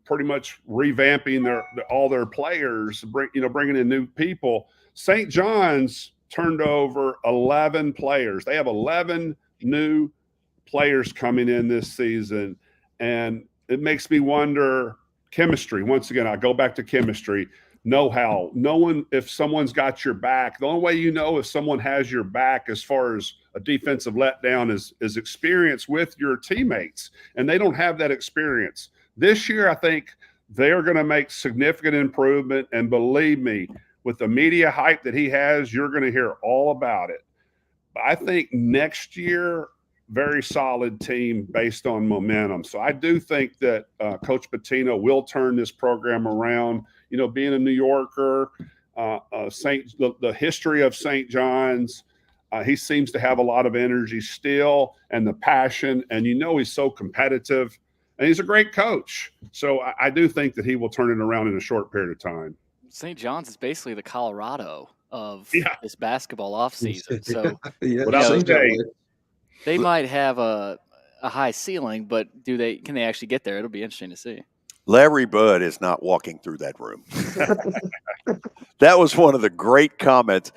pretty much revamping all their players, bringing in new people. St. John's turned over 11 players. They have 11 new players coming in this season, and it makes me wonder chemistry. Once again, I go back to chemistry. Know-how, knowing if someone's got your back. The only way you know if someone has your back as far as a defensive letdown is experience with your teammates, and they don't have that experience. This year, I think they're going to make significant improvement, and believe me, with the media hype that he has, you're going to hear all about it. But I think next year, very solid team based on momentum. So I do think that Coach Pitino will turn this program around. Being a New Yorker, the history of St. John's, he seems to have a lot of energy still and the passion, and he's so competitive, and he's a great coach. So I do think that he will turn it around in a short period of time. St. John's is basically the Colorado of this basketball offseason. So they might have a high ceiling, but can they actually get there? It'll be interesting to see. Larry Bud is not walking through that room. That was one of the great comments.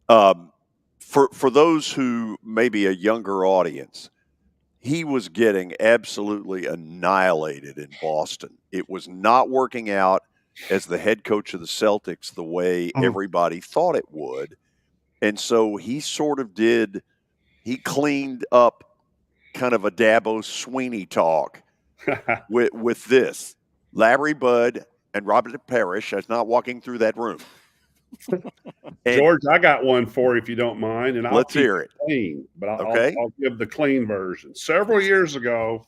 For those who may be a younger audience, he was getting absolutely annihilated in Boston. It was not working out as the head coach of the Celtics the way everybody thought it would. And so he sort of he cleaned up kind of a Dabo Sweeney talk with this. Larry Bud and Robert Parrish is not walking through that room. George, I got one for you if you don't mind, and let's hear it. Clean, but I'll give the clean version. Several years ago,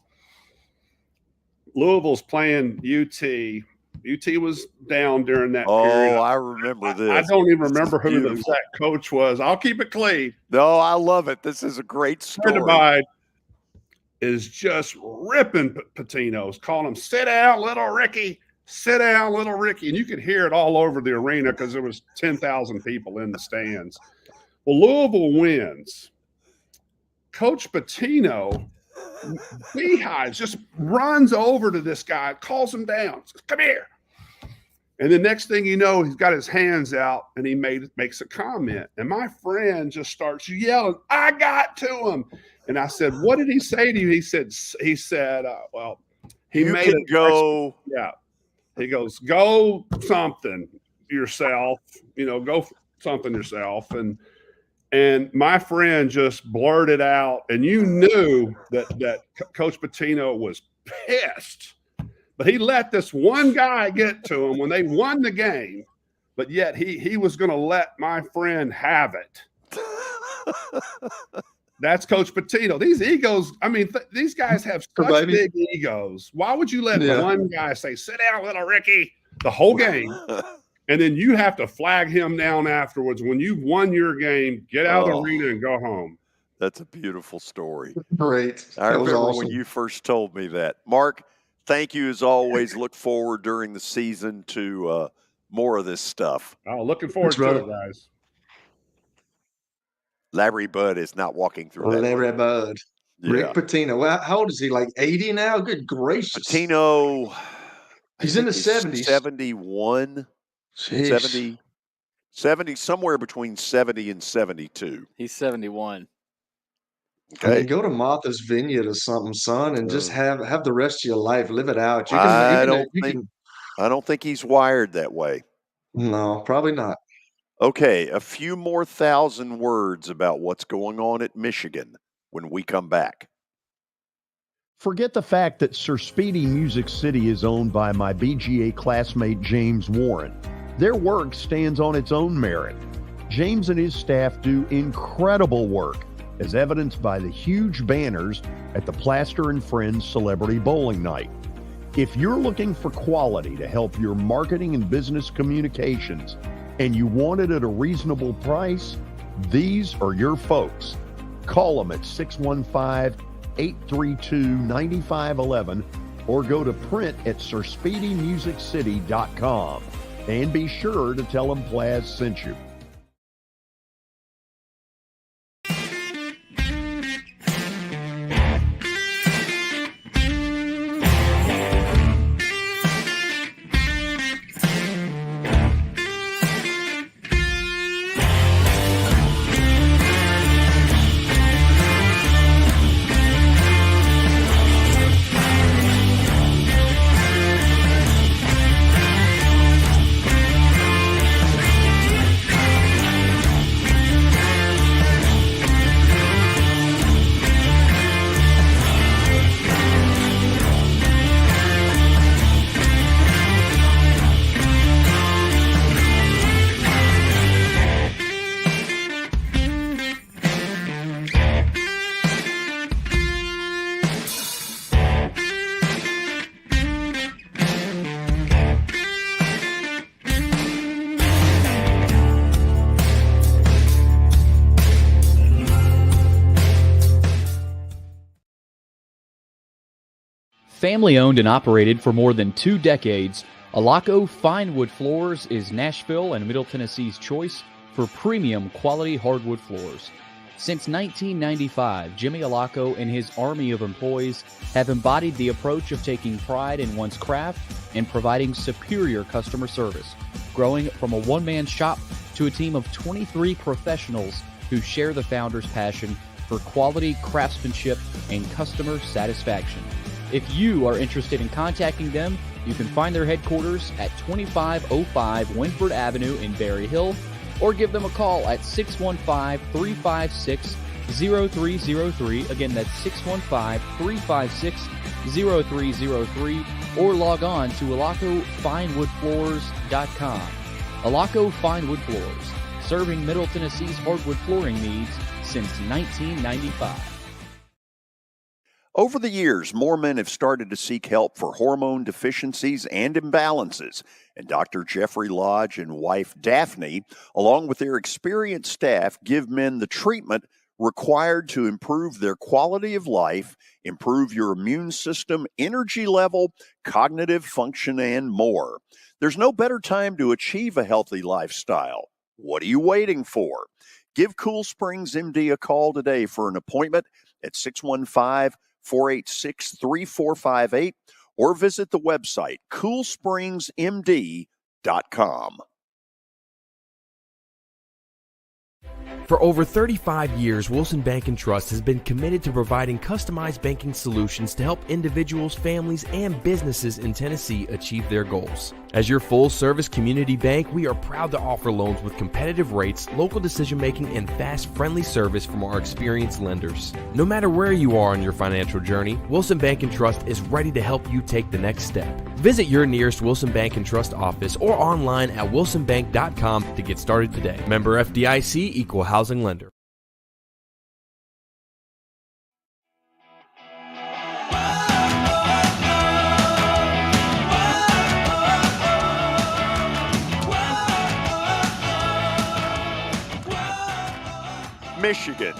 Louisville's playing UT. UT was down during that period. Oh, I remember this. I don't even remember who the exact coach was. I'll keep it clean. No, I love it. This is a great story. Friend of mine is just ripping Patinos, calling him, "Sit down, little Ricky. Sit down, little Ricky." And you could hear it all over the arena because there was 10,000 people in the stands. Well, Louisville wins. Coach Pitino, beehives, just runs over to this guy, calls him down, says, "Come here." And the next thing you know, he's got his hands out and he makes a comment. And my friend just starts yelling, "I got to him." And I said, "What did he say to you?" He said, well, he you made can go. Yeah. He goes, go something yourself, go something yourself. And my friend just blurted out, and you knew that Coach Pitino was pissed, but he let this one guy get to him when they won the game, but yet he was going to let my friend have it. That's Coach Pitino. These egos, these guys have such big egos. Why would you let one guy say, sit down, little Ricky, the whole game? And then you have to flag him down afterwards. When you've won your game, get out of the arena and go home. That's a beautiful story. Great. I remember when you first told me that. Mark, thank you as always. Look forward during the season to more of this stuff. Oh, looking forward to it, guys. Larry Bud is not walking through that. Larry Bud. Yeah. Rick Pitino. Well, how old is he? Like 80 now? Good gracious. Pitino. He's in the 70s. 71. 70, somewhere between 70 and 72. He's 71. Okay. Go to Martha's Vineyard or something, son, and just have the rest of your life. Live it out. I don't think he's wired that way. No, probably not. Okay, a few more thousand words about what's going on at Michigan when we come back. Forget the fact that Sir Speedy Music City is owned by my BGA classmate James Warren. Their work stands on its own merit. James and his staff do incredible work, as evidenced by the huge banners at the Plaster and Friends Celebrity Bowling Night. If you're looking for quality to help your marketing and business communications, and you want it at a reasonable price, these are your folks. Call them at 615-832-9511 or go to print at sirspeedymusiccity.com. And be sure to tell them Plaz sent you. Family owned and operated for more than 2 decades, Alaco Fine Wood Floors is Nashville and Middle Tennessee's choice for premium quality hardwood floors. Since 1995, Jimmy Alaco and his army of employees have embodied the approach of taking pride in one's craft and providing superior customer service, growing from a one-man shop to a team of 23 professionals who share the founder's passion for quality craftsmanship and customer satisfaction. If you are interested in contacting them, you can find their headquarters at 2505 Winford Avenue in Berry Hill, or give them a call at 615-356-0303. Again, that's 615-356-0303, or log on to alacofinewoodfloors.com. Alaco Fine Wood Floors, serving Middle Tennessee's hardwood flooring needs since 1995. Over the years, more men have started to seek help for hormone deficiencies and imbalances, and Dr. Jeffrey Lodge and wife Daphne, along with their experienced staff, give men the treatment required to improve their quality of life, improve your immune system, energy level, cognitive function, and more. There's no better time to achieve a healthy lifestyle. What are you waiting for? Give Cool Springs MD a call today for an appointment at 615-486-3458 or visit the website coolspringsmd.com. For over 35 years, Wilson Bank & Trust has been committed to providing customized banking solutions to help individuals, families, and businesses in Tennessee achieve their goals. As your full-service community bank, we are proud to offer loans with competitive rates, local decision-making, and fast, friendly service from our experienced lenders. No matter where you are on your financial journey, Wilson Bank & Trust is ready to help you take the next step. Visit your nearest Wilson Bank & Trust office or online at wilsonbank.com to get started today. Member FDIC, Equal Housing Lender. Michigan,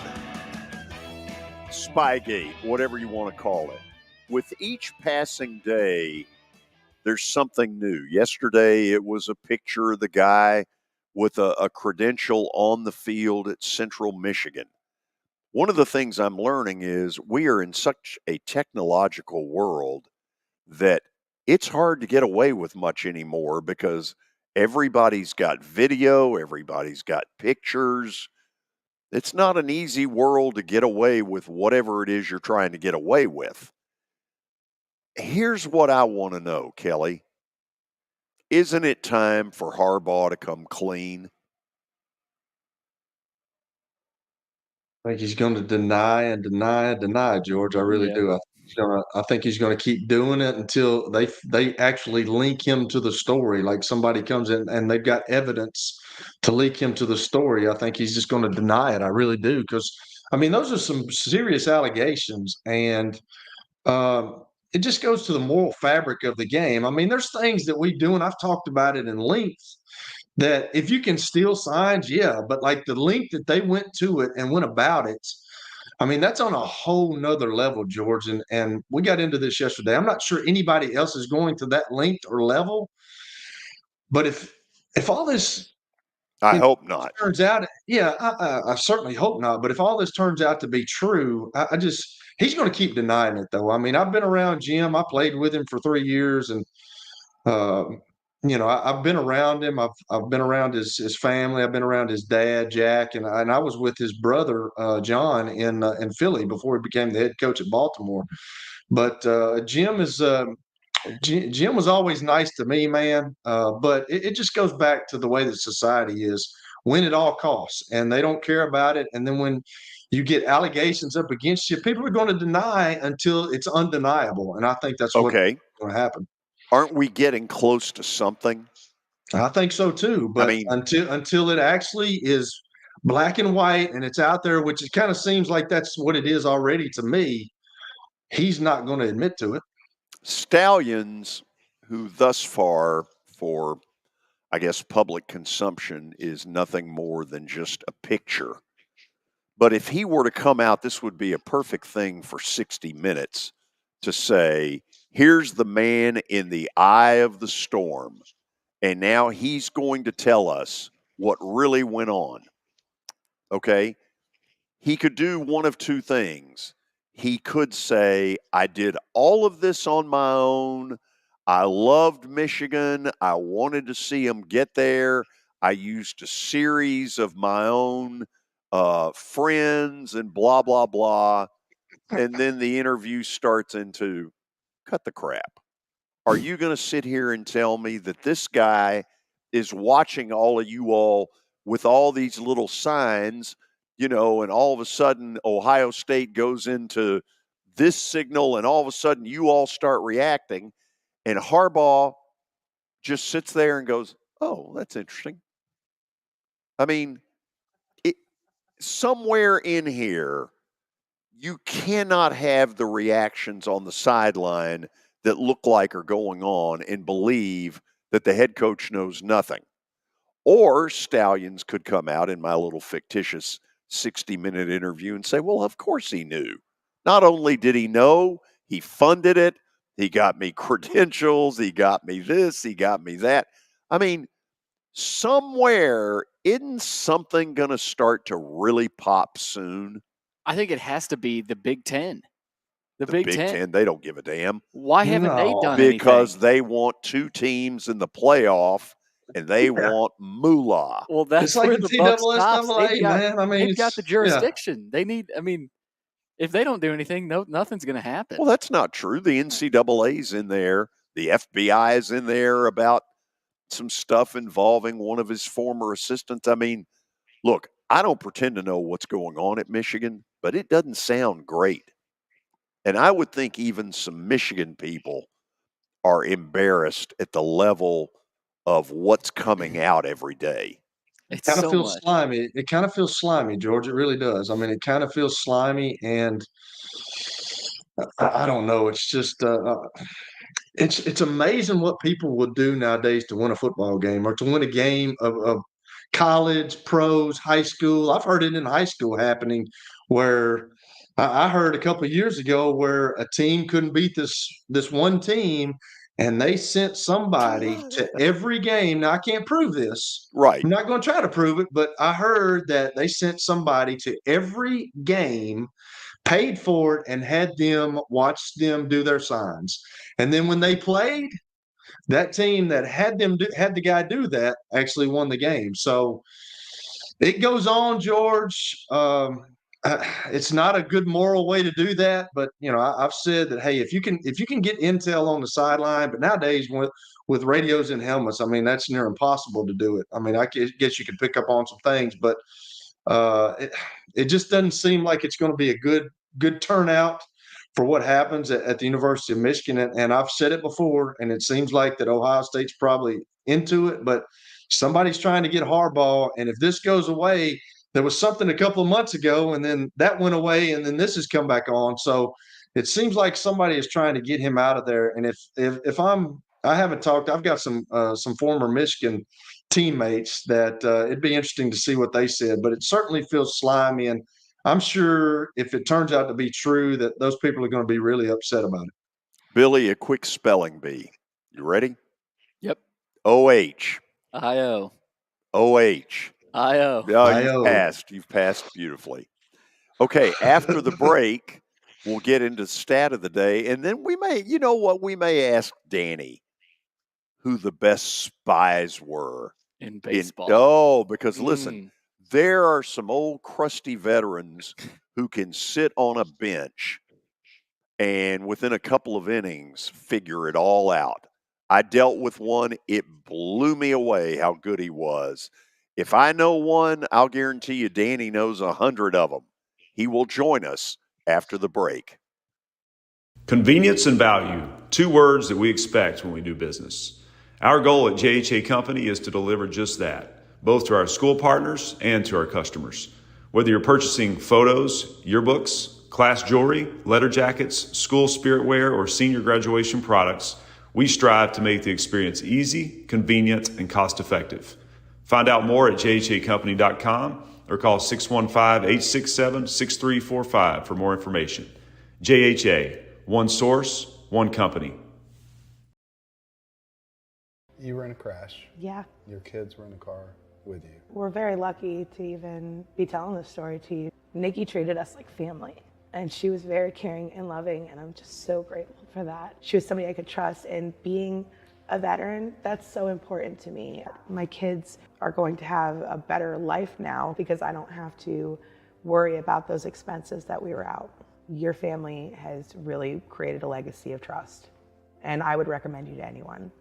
Spygate, whatever you want to call it. With each passing day, there's something new. Yesterday, it was a picture of the guy with a credential on the field at Central Michigan. One of the things I'm learning is we are in such a technological world that it's hard to get away with much anymore because everybody's got video, everybody's got pictures. It's not an easy world to get away with whatever it is you're trying to get away with. Here's what I want to know, Kelly. Isn't it time for Harbaugh to come clean? I think he's going to deny and deny and deny, George. I really do. I think he's going to keep doing it until they actually link him to the story. Like somebody comes in and they've got evidence to link him to the story. I think he's just going to deny it. I really do. Because, I mean, those are some serious allegations. And it just goes to the moral fabric of the game. I mean, there's things that we do, and I've talked about it in length, that if you can steal signs, yeah, but like the length that they went to it and went about it, I mean, that's on a whole nother level, George. And we got into this yesterday. I'm not sure anybody else is going to that length or level. But if all this I hope not. turns out, yeah, I certainly hope not. But if all this turns out to be true, he's going to keep denying it, though. I mean, I've been around Jim. I played with him for 3 years, and I've been around him. I've been around his family. I've been around his dad, Jack, and I was with his brother, John, in Philly before he became the head coach at Baltimore. But Jim was always nice to me, man. But it just goes back to the way that society is, win at all costs, and they don't care about it. And then when you get allegations up against you, people are going to deny until it's undeniable. And I think that's what's going to happen. Aren't we getting close to something? I think so too. But I mean, until it actually is black and white and it's out there, which it kind of seems like that's what it is already to me, he's not going to admit to it. Stallions, who thus far for, I guess, public consumption is nothing more than just a picture. But if he were to come out, this would be a perfect thing for 60 Minutes to say, here's the man in the eye of the storm, and now he's going to tell us what really went on. Okay? He could do one of two things. He could say, I did all of this on my own. I loved Michigan. I wanted to see him get there. I used a series of my own friends and blah, blah, blah. And then the interview starts into, cut the crap. Are you going to sit here and tell me that this guy is watching all of you all with all these little signs, and all of a sudden Ohio State goes into this signal and all of a sudden you all start reacting and Harbaugh just sits there and goes, oh, that's interesting. I mean, somewhere in here, you cannot have the reactions on the sideline that look like are going on and believe that the head coach knows nothing. Or Stallions could come out in my little fictitious 60-minute interview and say, well, of course he knew. Not only did he know, he funded it. He got me credentials. He got me this. He got me that. I mean, somewhere, isn't something going to start to really pop soon? I think it has to be the Big Ten. The Big Ten, they don't give a damn. Why haven't they done anything? Because anything? they want two teams in the playoff, and they want moolah. Well, that's It's like where the the buck stops. NCAA, man. I mean, They've got the jurisdiction. They need. I mean, if they don't do anything, nothing's going to happen. Well, that's not true. The NCAA's in there. The FBI is in there about some stuff involving one of his former assistants. I mean, look, I don't pretend to know what's going on at Michigan, but it doesn't sound great. And I would think even some Michigan people are embarrassed at the level of what's coming out every day. It kind of feels slimy. It kind of feels slimy, George. It really does. I mean, it kind of feels slimy, and I don't know. It's just it's amazing what people will do nowadays to win a football game or to win a game of college, pros, high school. I've heard it in high school happening where I heard a couple of years ago where a team couldn't beat this one team, and they sent somebody to every game. Now, I can't prove this. Right. I'm not going to try to prove it, but I heard that they sent somebody to every game, paid for it, and had them watch them do their signs. And then when they played, that team that had the guy do that actually won the game. So it goes on, George. It's not a good moral way to do that, but I've said that, hey, if you can get intel on the sideline, but nowadays with radios and helmets, I mean, that's near impossible to do it. I mean, I guess you could pick up on some things, but it just doesn't seem like it's going to be a good turnout for what happens at the University of Michigan. And I've said it before, and it seems like that Ohio State's probably into it, but somebody's trying to get Harbaugh. And if this goes away, there was something a couple of months ago, and then that went away, and then this has come back on. So it seems like somebody is trying to get him out of there. And if I haven't talked, I've got some former Michigan teammates that it'd be interesting to see what they said, but it certainly feels slimy. And I'm sure if it turns out to be true that those people are going to be really upset about it. Billy, a quick spelling bee. You ready? Yep. O-H. I-O. O-H. I-O. Oh, you've passed beautifully. Okay, after the break, we'll get into stat of the day, and then we may ask Danny who the best spies were in baseball. Because listen, there are some old crusty veterans who can sit on a bench and within a couple of innings figure it all out. I dealt with one. It blew me away how good he was. If I know one, I'll guarantee you Danny knows 100 of them. He will join us after the break. Convenience and value, two words that we expect when we do business. Our goal at JHA Company is to deliver just that, both to our school partners and to our customers. Whether you're purchasing photos, yearbooks, class jewelry, letter jackets, school spirit wear, or senior graduation products, we strive to make the experience easy, convenient, and cost-effective. Find out more at jhacompany.com or call 615-867-6345 for more information. JHA, one source, one company. You were in a crash. Yeah. Your kids were in the car with you. We're very lucky to even be telling this story to you. Nikki treated us like family, and she was very caring and loving, and I'm just so grateful for that. She was somebody I could trust, and being a veteran, that's so important to me. My kids are going to have a better life now because I don't have to worry about those expenses that we were out. Your family has really created a legacy of trust, and I would recommend you to anyone.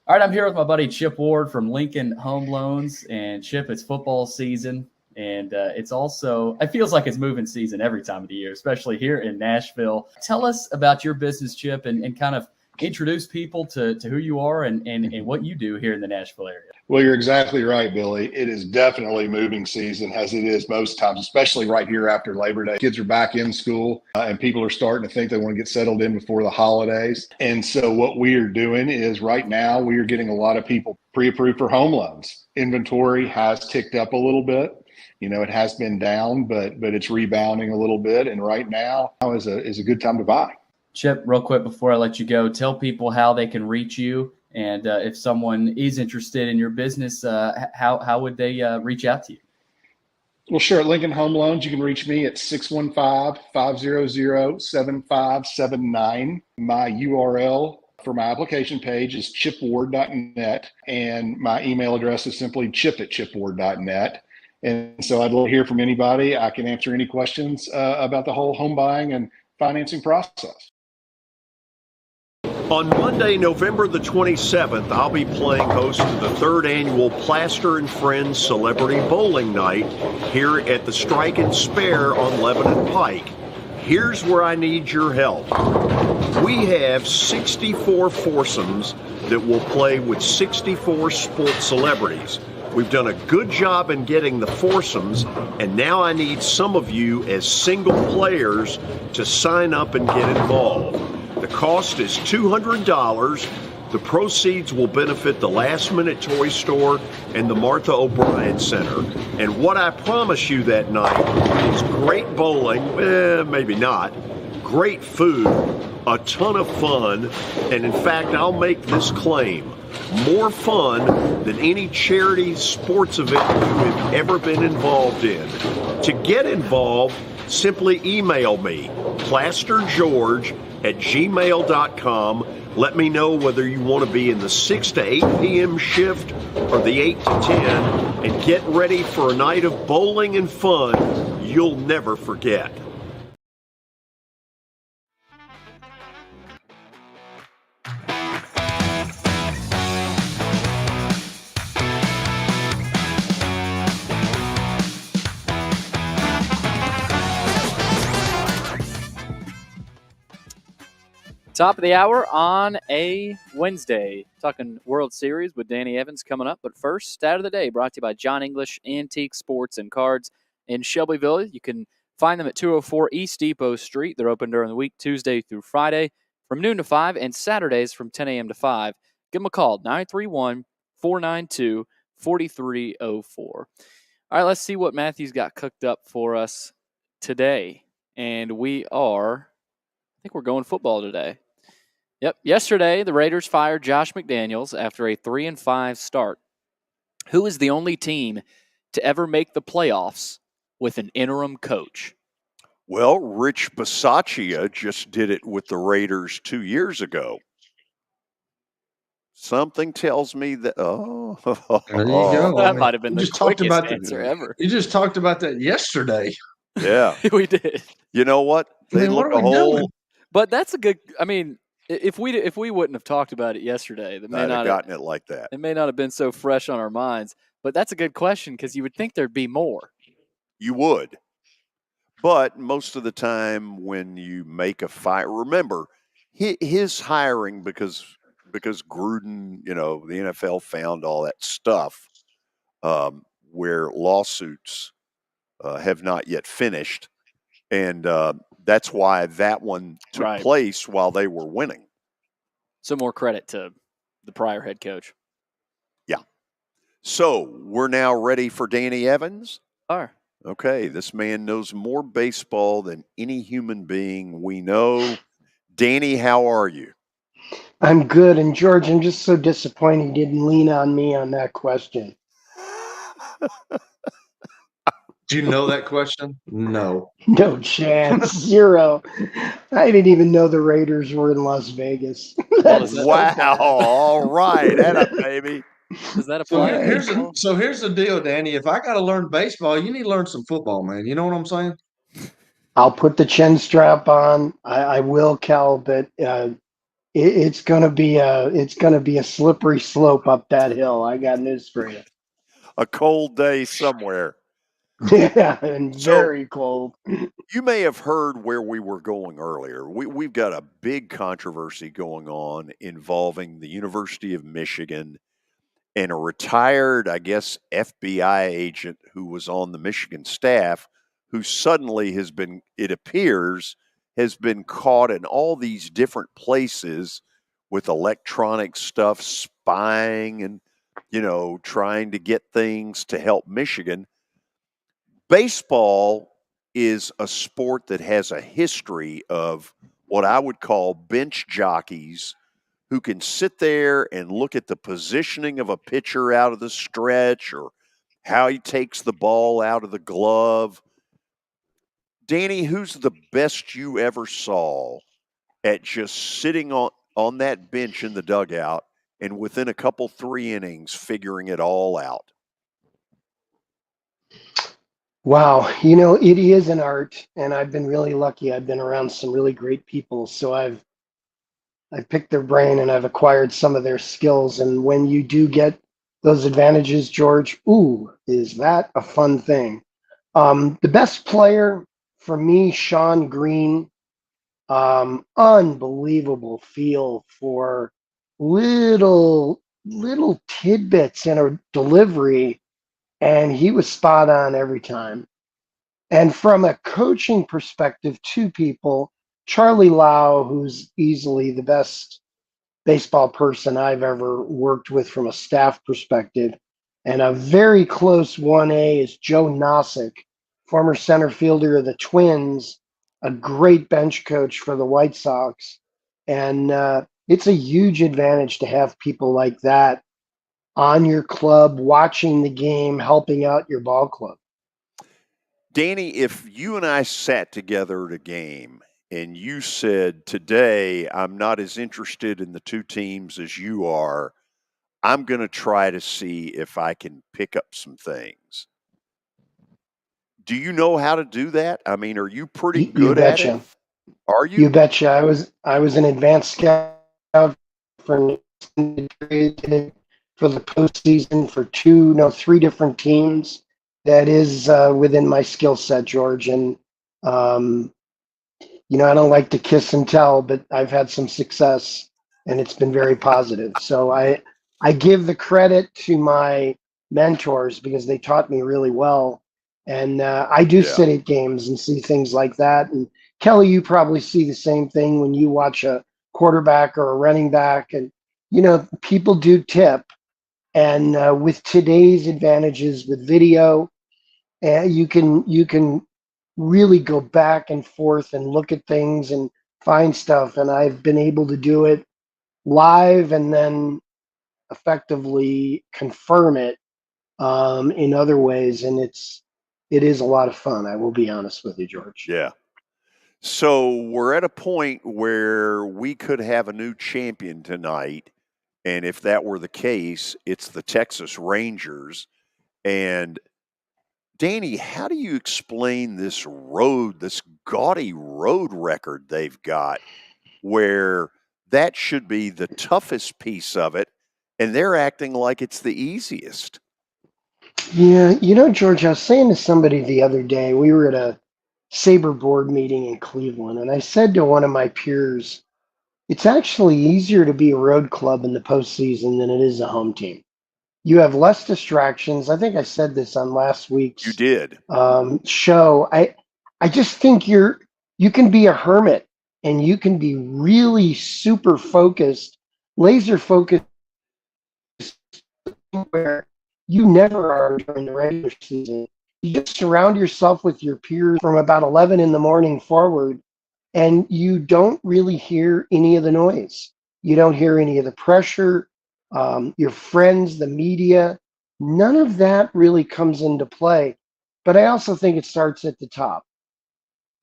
All right, I'm here with my buddy Chip Ward from Lincoln Home Loans. And Chip, it's football season, and it's also, it feels like it's moving season every time of the year, especially here in Nashville. Tell us about your business, Chip, and kind of introduce people to who you are and what you do here in the Nashville area. Well, you're exactly right, Billy. It is definitely moving season, as it is most times, especially right here after Labor Day. Kids are back in school, and people are starting to think they want to get settled in before the holidays. And so what we are doing is right now we are getting a lot of people pre-approved for home loans. Inventory has ticked up a little bit. It has been down, but it's rebounding a little bit. And right now is a good time to buy. Chip, real quick before I let you go, tell people how they can reach you. And if someone is interested in your business, how would they reach out to you? Well, sure. At Lincoln Home Loans, you can reach me at 615-500-7579. My URL for my application page is chipward.net, and my email address is simply chip@chipward.net. And so I'd love to hear from anybody. I can answer any questions about the whole home buying and financing process. On Monday, November the 27th, I'll be playing host to the 3rd annual Plaster and Friends Celebrity Bowling Night here at the Strike and Spare on Lebanon Pike. Here's where I need your help. We have 64 foursomes that will play with 64 sports celebrities. We've done a good job in getting the foursomes, and now I need some of you as single players to sign up and get involved. The cost is $200. The proceeds will benefit the Last Minute Toy Store and the Martha O'Brien Center. And what I promise you that night is great bowling, maybe not, great food, a ton of fun, and in fact, I'll make this claim, more fun than any charity sports event you have ever been involved in. To get involved, simply email me, plastergeorge@gmail.com. Let me know whether you want to be in the 6 to 8 p.m. shift or the 8 to 10, and get ready for a night of bowling and fun you'll never forget. Top of the hour on a Wednesday. Talking World Series with Danny Evans coming up. But first, stat of the day brought to you by John English Antique Sports and Cards in Shelbyville. You can find them at 204 East Depot Street. They're open during the week, Tuesday through Friday from noon to 5, and Saturdays from 10 a.m. to 5. Give them a call, 931-492-4304. All right, let's see what Matthew's got cooked up for us today. And I think we're going football today. Yep. Yesterday, the Raiders fired Josh McDaniels after a 3-5 start. Who is the only team to ever make the playoffs with an interim coach? Well, Rich Bisaccia just did it with the Raiders 2 years ago. Something tells me that. Oh, there you go. That might have been the quickest answer ever. You just talked about that yesterday. Yeah, we did. You know what? They look a whole. But that's a good. I mean, if we wouldn't have talked about it yesterday, that may I'd not have gotten it like that. It may not have been so fresh on our minds. But that's a good question because you would think there'd be more. You would. But most of the time when you make a fire, remember, his hiring, because Gruden, the NFL found all that stuff where lawsuits have not yet finished. And that's why that one took place while they were winning. So more credit to the prior head coach. Yeah. So we're now ready for Danny Evans? Are. Okay, this man knows more baseball than any human being we know. Danny, how are you? I'm good. And George, I'm just so disappointed you didn't lean on me on that question. Do you know that question? No. No chance. Zero. I didn't even know the Raiders were in Las Vegas. Wow. All right. That baby. Does that apply? So here's the deal, Danny. If I got to learn baseball, you need to learn some football, man. You know what I'm saying? I'll put the chin strap on. I will, Cal, but it's gonna be a slippery slope up that hill. I got news for you. A cold day somewhere. Yeah, and very cold. You may have heard where we were going earlier. We've got a big controversy going on involving the University of Michigan and a retired, I guess, FBI agent who was on the Michigan staff, who suddenly it appears, has been caught in all these different places with electronic stuff, spying and, trying to get things to help Michigan. Baseball is a sport that has a history of what I would call bench jockeys who can sit there and look at the positioning of a pitcher out of the stretch or how he takes the ball out of the glove. Danny, who's the best you ever saw at just sitting on that bench in the dugout and within a couple 3 innings figuring it all out? Wow, it is an art, and I've been really lucky. I've been around some really great people, so I've picked their brain and I've acquired some of their skills. And when you do get those advantages, George, ooh, is that a fun thing? The best player for me, Sean Green, unbelievable feel for little tidbits in a delivery, and he was spot on every time. And from a coaching perspective, two people, Charlie Lau, who's easily the best baseball person I've ever worked with from a staff perspective, and a very close 1A is Joe Nosek, former center fielder of the Twins, a great bench coach for the White Sox. And it's a huge advantage to have people like that on your club, watching the game, helping out your ball club. Danny, if you and I sat together at a game and you said, today I'm not as interested in the two teams as you are, I'm going to try to see if I can pick up some things. Do you know how to do that? I mean, are you pretty good at it? Are you? You betcha. I was an advanced scout for an extended period for the postseason for 3 different teams. That is within my skill set, George. And I don't like to kiss and tell, but I've had some success, and it's been very positive. So I give the credit to my mentors because they taught me really well. And I do sit at games and see things like that. And Kelly, you probably see the same thing when you watch a quarterback or a running back. And, people do tip. And with today's advantages with video, you can really go back and forth and look at things and find stuff. And I've been able to do it live and then effectively confirm it in other ways. And it is a lot of fun. I will be honest with you, George. Yeah. So we're at a point where we could have a new champion tonight. And if that were the case, it's the Texas Rangers. And Danny, how do you explain this gaudy road record they've got, where that should be the toughest piece of it, and they're acting like it's the easiest? Yeah, George, I was saying to somebody the other day, we were at a Sabre board meeting in Cleveland, and I said to one of my peers, it's actually easier to be a road club in the postseason than it is a home team. You have less distractions. I think I said this on last week's show. I just think you can be a hermit and you can be really super focused, laser focused, where you never are during the regular season. You just surround yourself with your peers from about 11 in the morning forward, and you don't really hear any of the noise. You don't hear any of the pressure. Your friends, the media, none of that really comes into play. But I also think it starts at the top.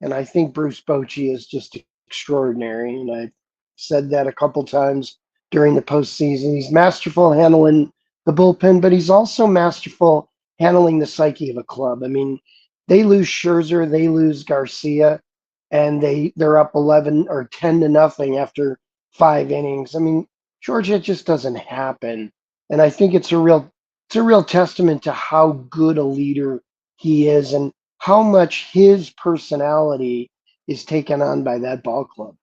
And I think Bruce Bochy is just extraordinary. And I've said that a couple times during the postseason. He's masterful handling the bullpen, but he's also masterful handling the psyche of a club. I mean, they lose Scherzer, they lose Garcia, and they're up 11 or 10 to nothing after 5 innings. I mean, Georgia, it just doesn't happen. And I think it's a real testament to how good a leader he is and how much his personality is taken on by that ball club.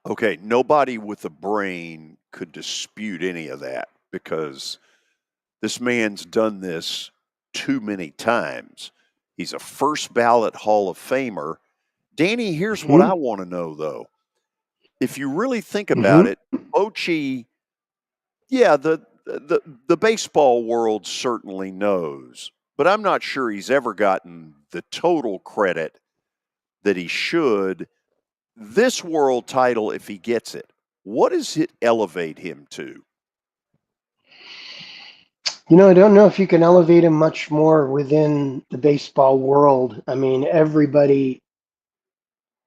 Okay, nobody with a brain could dispute any of that because this man's done this too many times. He's a first ballot Hall of Famer. Danny, here's what I want to know, though. If you really think about it, Bochy, yeah, the baseball world certainly knows, but I'm not sure he's ever gotten the total credit that he should. This world title, if he gets it, what does it elevate him to? I don't know if you can elevate him much more within the baseball world. I mean, everybody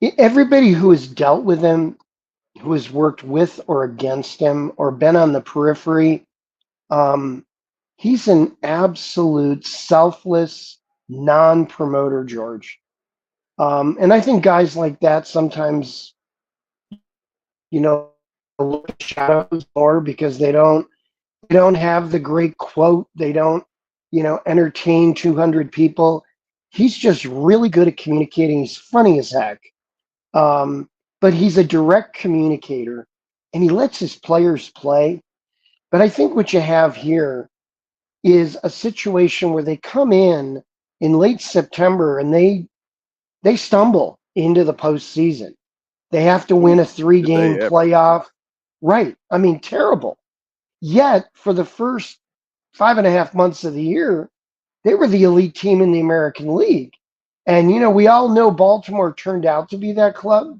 who has dealt with him, who has worked with or against him or been on the periphery, he's an absolute selfless non-promoter, George. And I think guys like that sometimes, look at shadows more because they don't have the great quote. They don't, entertain 200 people. He's just really good at communicating. He's funny as heck. But he's a direct communicator and he lets his players play. But I think what you have here is a situation where they come in late September and they stumble into the postseason. They have to win a 3-game playoff. Right. I mean, terrible. Yet, for the first 5.5 months of the year, they were the elite team in the American League. And, we all know Baltimore turned out to be that club,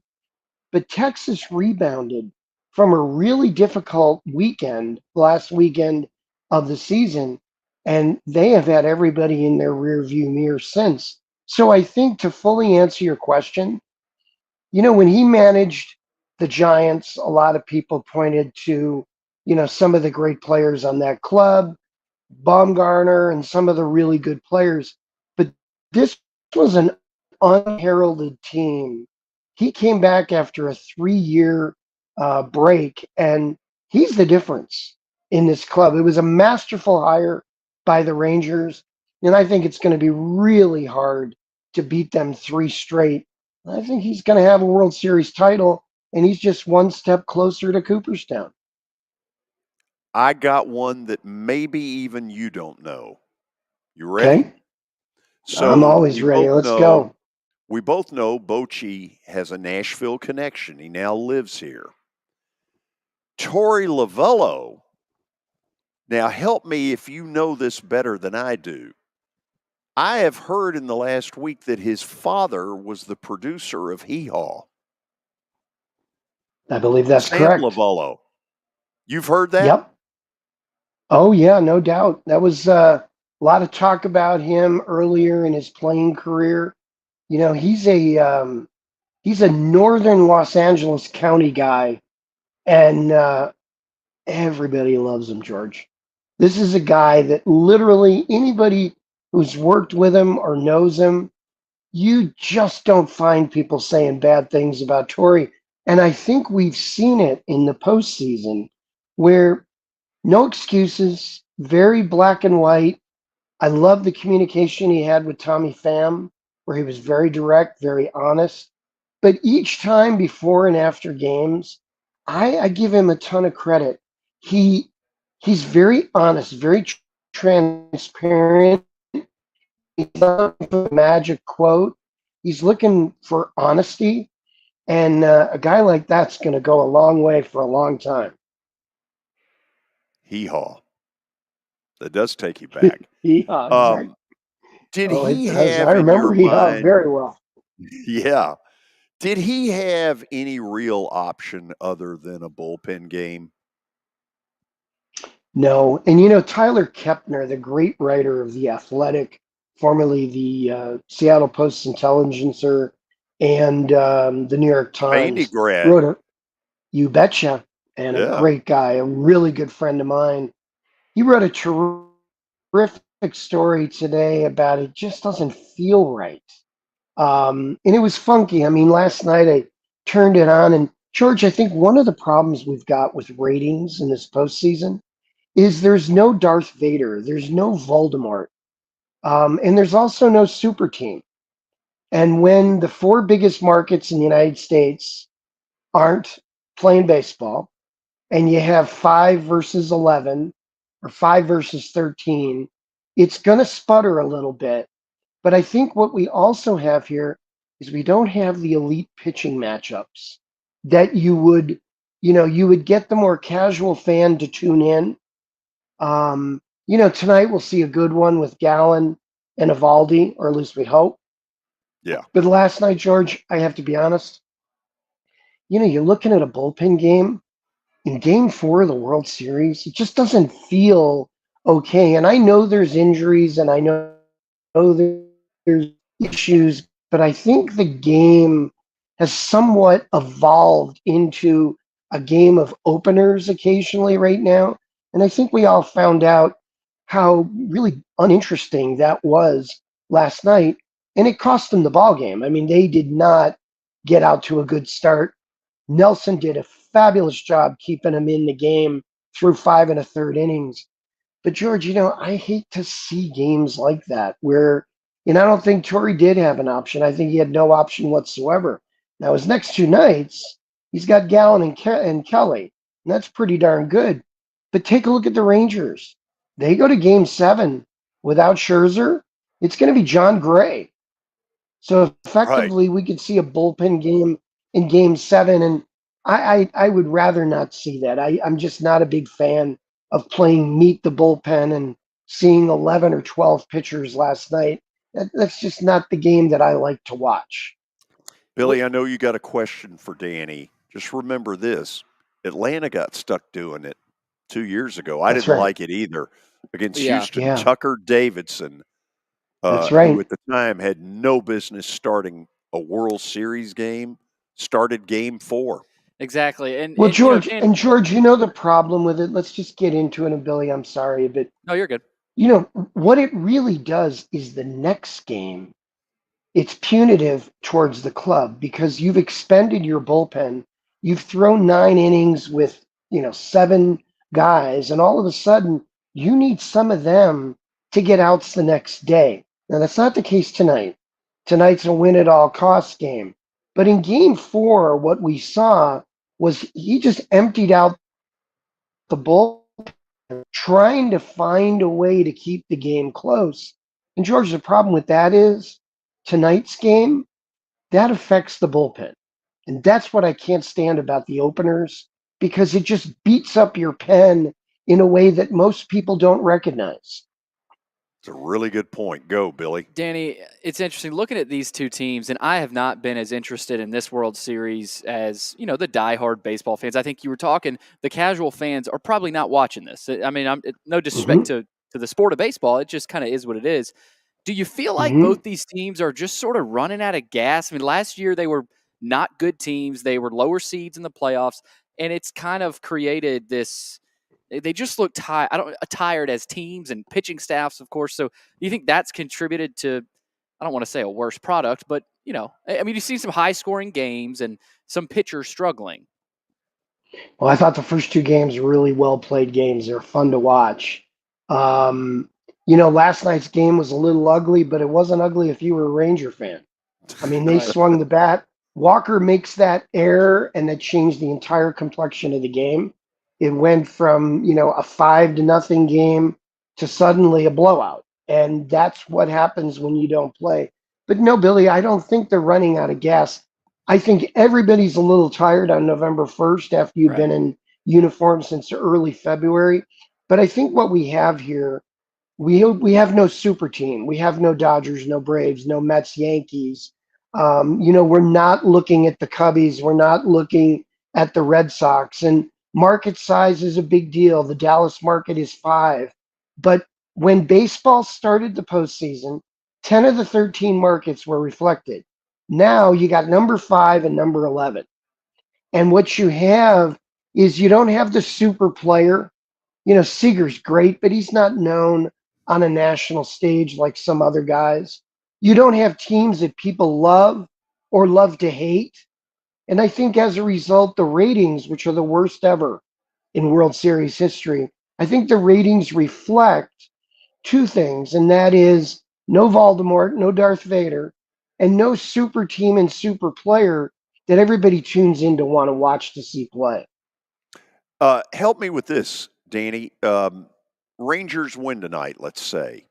but Texas rebounded from a really difficult last weekend of the season, and they have had everybody in their rearview mirror since. So I think to fully answer your question, when he managed the Giants, a lot of people pointed to, some of the great players on that club, Baumgartner, and some of the really good players. But this was an unheralded team. He came back after a 3-year break, and he's the difference in this club. It was a masterful hire by the Rangers, and I think it's going to be really hard to beat them 3 straight. I think he's going to have a World Series title, and he's just one step closer to Cooperstown. I got one that maybe even you don't know. You ready? Okay. So I'm always ready. Let's go. We both know Bochy has a Nashville connection. He now lives here. Torey Lovullo. Now, help me if you know this better than I do. I have heard in the last week that his father was the producer of Hee Haw. I believe that's Sam correct. Lovullo. You've heard that? Yep. Oh, yeah, no doubt. That was a lot of talk about him earlier in his playing career. He's a northern Los Angeles County guy, and everybody loves him, George. This is a guy that literally anybody who's worked with him or knows him, you just don't find people saying bad things about Torey. And I think we've seen it in the postseason where no excuses, very black and white. I love the communication he had with Tommy Pham, where he was very direct, very honest. But each time before and after games, I give him a ton of credit. He's very honest, very transparent. He's not looking for a magic quote. He's looking for honesty. And a guy like that's going to go a long way for a long time. Hee Haw. That does take you back. Hee Haw, exactly. Did he have I remember in your Hee Haw mind, very well. Yeah. Did he have any real option other than a bullpen game? No. And Tyler Kepner, the great writer of The Athletic, formerly the Seattle Post-Intelligencer and the New York Times, wrote you betcha, and a great guy, a really good friend of mine. He wrote a terrific story today about it just doesn't feel right. And it was funky. I mean, last night I turned it on, and George, I think one of the problems we've got with ratings in this postseason is there's no Darth Vader, there's no Voldemort, and there's also no super team. And when the 4 biggest markets in the United States aren't playing baseball, and you have 5 versus 11 or 5 versus 13, it's going to sputter a little bit. But I think what we also have here is we don't have the elite pitching matchups that you would get the more casual fan to tune in. Tonight we'll see a good one with Gallen and Evaldi, or at least we hope. Yeah. But last night, George, I have to be honest, you're looking at a bullpen game in Game 4 of the World Series. It just doesn't feel okay. And I know there's injuries and I know there's issues, but I think the game has somewhat evolved into a game of openers occasionally right now. And I think we all found out how really uninteresting that was last night. And it cost them the ball game. I mean, they did not get out to a good start. Nelson did a fabulous job keeping them in the game through 5 1/3 innings. But George, I hate to see games like that where, I don't think Torrey did have an option. I think he had no option whatsoever. Now his next 2 nights, he's got Gallen and Kelly, and that's pretty darn good. But take a look at the Rangers. They go to Game 7 without Scherzer. It's going to be John Gray. So effectively, we could see a bullpen game in Game 7, and I would rather not see that. I'm just not a big fan of playing meet the bullpen and seeing 11 or 12 pitchers last night. That's just not the game that I like to watch. Billy, I know you got a question for Danny. Just remember this. Atlanta got stuck doing it 2 years ago. I didn't like it either. Against Houston, Yeah. Tucker Davidson, That's right. who at the time had no business starting a World Series game, started Game 4. Exactly. And Well, and, George, Dan- and George, the problem with it. Let's just get into it. And Billy, I'm sorry, but no, you're good. what it really does is the next game, it's punitive towards the club because you've expended your bullpen. You've thrown 9 innings with, 7 guys, and all of a sudden you need some of them to get outs the next day. Now, that's not the case tonight. Tonight's a win at all costs game. But in Game 4, what we saw was he just emptied out the bullpen, trying to find a way to keep the game close. And George, the problem with that is tonight's game, that affects the bullpen. And that's what I can't stand about the openers because it just beats up your pen in a way that most people don't recognize. It's a really good point. Go, Billy. Danny, it's interesting looking at these two teams, and I have not been as interested in this World Series as, the diehard baseball fans. I think you were talking, the casual fans are probably not watching this. I mean, no disrespect to the sport of baseball. It just kind of is what it is. Do you feel like both these teams are just sort of running out of gas? I mean, last year they were not good teams. They were lower seeds in the playoffs, and it's kind of created this – they just look tired as teams and pitching staffs, of course. So do you think that's contributed to, I don't want to say a worse product, but, I mean, you see some high-scoring games and some pitchers struggling. Well, I thought the first 2 games were really well-played games. They're fun to watch. Last night's game was a little ugly, but it wasn't ugly if you were a Ranger fan. I mean, they swung the bat. Walker makes that error, and that changed the entire complexion of the game. It went from, a 5-0 game to suddenly a blowout. And that's what happens when you don't play. But no, Billy, I don't think they're running out of gas. I think everybody's a little tired on November 1st after you've been in uniform since early February. But I think what we have here, we have no super team. We have no Dodgers, no Braves, no Mets, Yankees. We're not looking at the Cubbies. We're not looking at the Red Sox. And market size is a big deal. The Dallas market is 5. But when baseball started the postseason, 10 of the 13 markets were reflected. Now you got number 5 and number 11. And what you have is you don't have the super player. Seager's great, but he's not known on a national stage like some other guys. You don't have teams that people love or love to hate. And I think as a result, the ratings, which are the worst ever in World Series history, I think the ratings reflect 2 things, and that is no Voldemort, no Darth Vader, and no super team and super player that everybody tunes in to want to watch to see play. Help me with this, Danny. Rangers win tonight, let's say.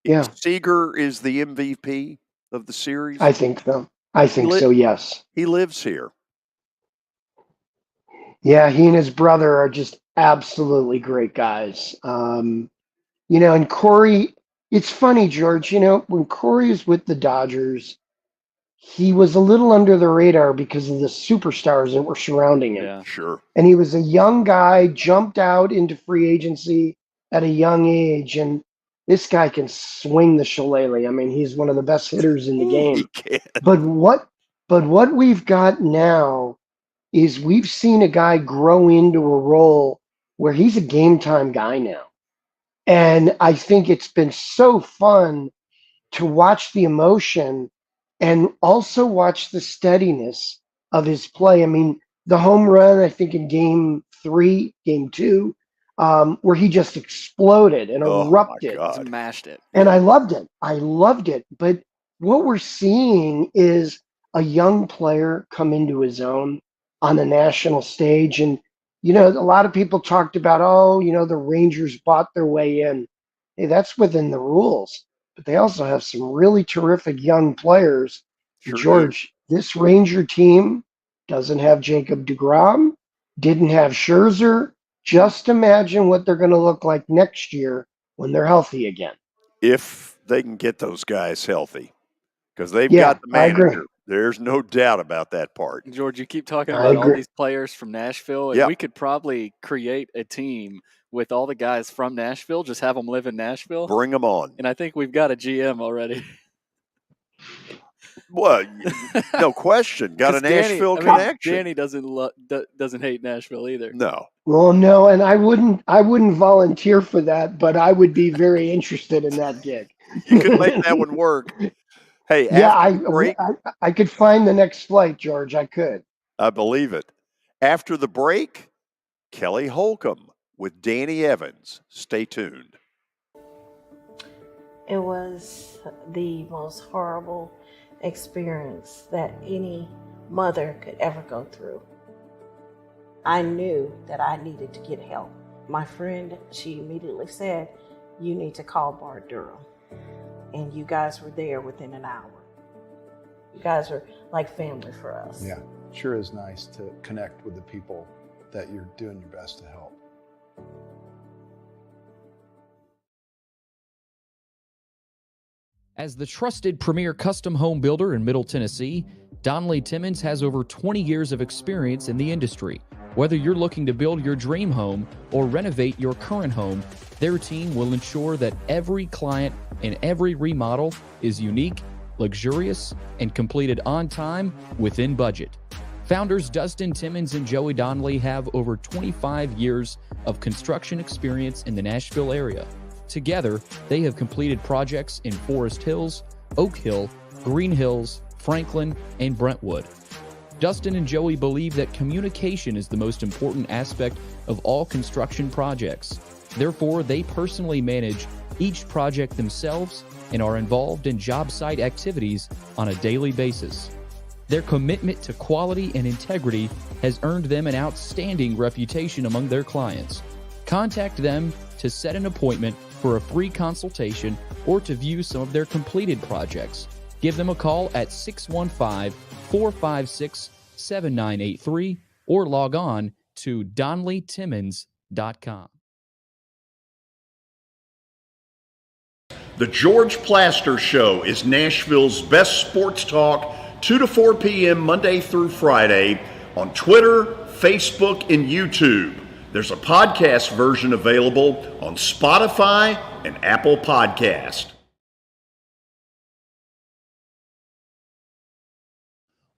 Yeah. Seager is the MVP of the series? I think so. So, yes. He lives here. Yeah, he and his brother are just absolutely great guys. And Corey, it's funny, George, when Corey was with the Dodgers, he was a little under the radar because of the superstars that were surrounding him. Yeah, sure. And he was a young guy, jumped out into free agency at a young age. And this guy can swing the shillelagh. I mean, he's one of the best hitters in the game. He can. But what we've got now is we've seen a guy grow into a role where he's a game time guy now. And I think it's been so fun to watch the emotion and also watch the steadiness of his play. I mean, the home run, I think in game 2, where he just exploded and erupted. Smashed it. And I loved it. But what we're seeing is a young player come into his own on the national stage. And, a lot of people talked about, the Rangers bought their way in. Hey, that's within the rules. But they also have some really terrific young players. Sure George, this Ranger team doesn't have Jacob deGrom, didn't have Scherzer. Just imagine what they're going to look like next year when they're healthy again. If they can get those guys healthy, because they've got the manager. There's no doubt about that part. George, you keep talking about all these players from Nashville, and we could probably create a team with all the guys from Nashville, just have them live in Nashville. Bring them on. And I think we've got a GM already. Well, no question. Got a Nashville connection. Danny doesn't hate Nashville either. No. Well, no, and I wouldn't volunteer for that, but I would be very interested in that gig. You could make that one work. Hey, I could find the next flight, George. I could. I believe it. After the break, Kelly Holcomb with Danny Evans. Stay tuned. It was the most horrible experience that any mother could ever go through. I knew that I needed to get help. My friend, she immediately said, "You need to call Bart Durham." And you guys were there within an hour. You guys are like family for us. Yeah, sure is nice to connect with the people that you're doing your best to help. As the trusted premier custom home builder in Middle Tennessee, Donnelly Timmons has over 20 years of experience in the industry. Whether you're looking to build your dream home or renovate your current home, their team will ensure that every client and every remodel is unique, luxurious, and completed on time within budget. Founders Dustin Timmons and Joey Donnelly have over 25 years of construction experience in the Nashville area. Together, they have completed projects in Forest Hills, Oak Hill, Green Hills, Franklin, and Brentwood. Dustin and Joey believe that communication is the most important aspect of all construction projects. Therefore, they personally manage each project themselves and are involved in job site activities on a daily basis. Their commitment to quality and integrity has earned them an outstanding reputation among their clients. Contact them to set an appointment for a free consultation or to view some of their completed projects. Give them a call at 615-456-7983 or log on to DonnellyTimmons.com. The George Plaster Show is Nashville's best sports talk, 2 to 4 p.m. Monday through Friday on Twitter, Facebook, and YouTube. There's a podcast version available on Spotify and Apple Podcast.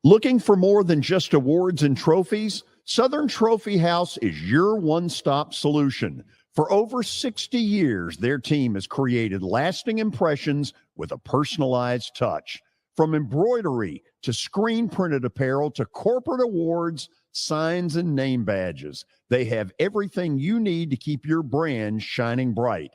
Looking for more than just awards and trophies? Southern Trophy House is your one-stop solution. For over 60 years, their team has created lasting impressions with a personalized touch. From embroidery to screen-printed apparel to corporate awards, signs, and name badges, they have everything you need to keep your brand shining bright.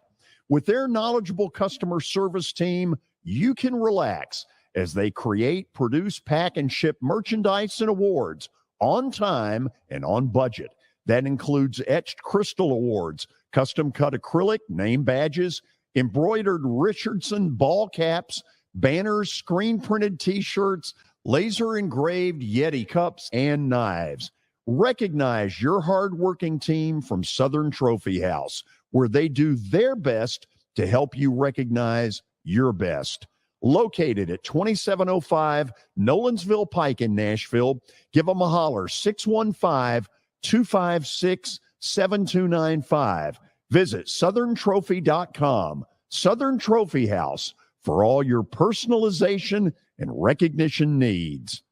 With their knowledgeable customer service team, you can relax as they create, produce, pack, and ship merchandise and awards on time and on budget. That includes etched crystal awards, custom-cut acrylic, name badges, embroidered Richardson ball caps, banners, screen-printed T-shirts, laser-engraved Yeti cups, and knives. Recognize your hard-working team from Southern Trophy House, where they do their best to help you recognize your best. Located at 2705 Nolensville Pike in Nashville, give them a holler, 615-256-7295. Visit SouthernTrophy.com. Southern Trophy House for all your personalization and recognition needs.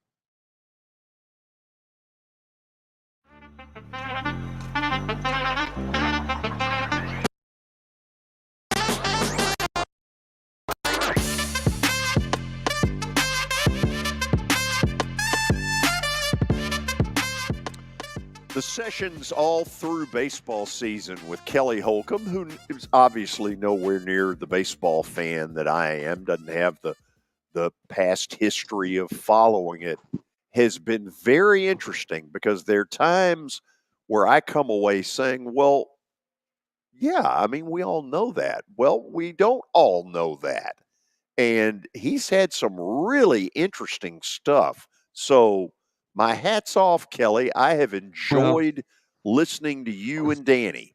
The session's all through baseball season with Kelly Holcomb, who is obviously nowhere near the baseball fan that I am, doesn't have the past history of following it, has been very interesting because there are times where I come away saying, well, yeah, I mean, we all know that. Well, we don't all know that. And he's had some really interesting stuff. So my hat's off, Kelly. I have enjoyed listening to you and Danny.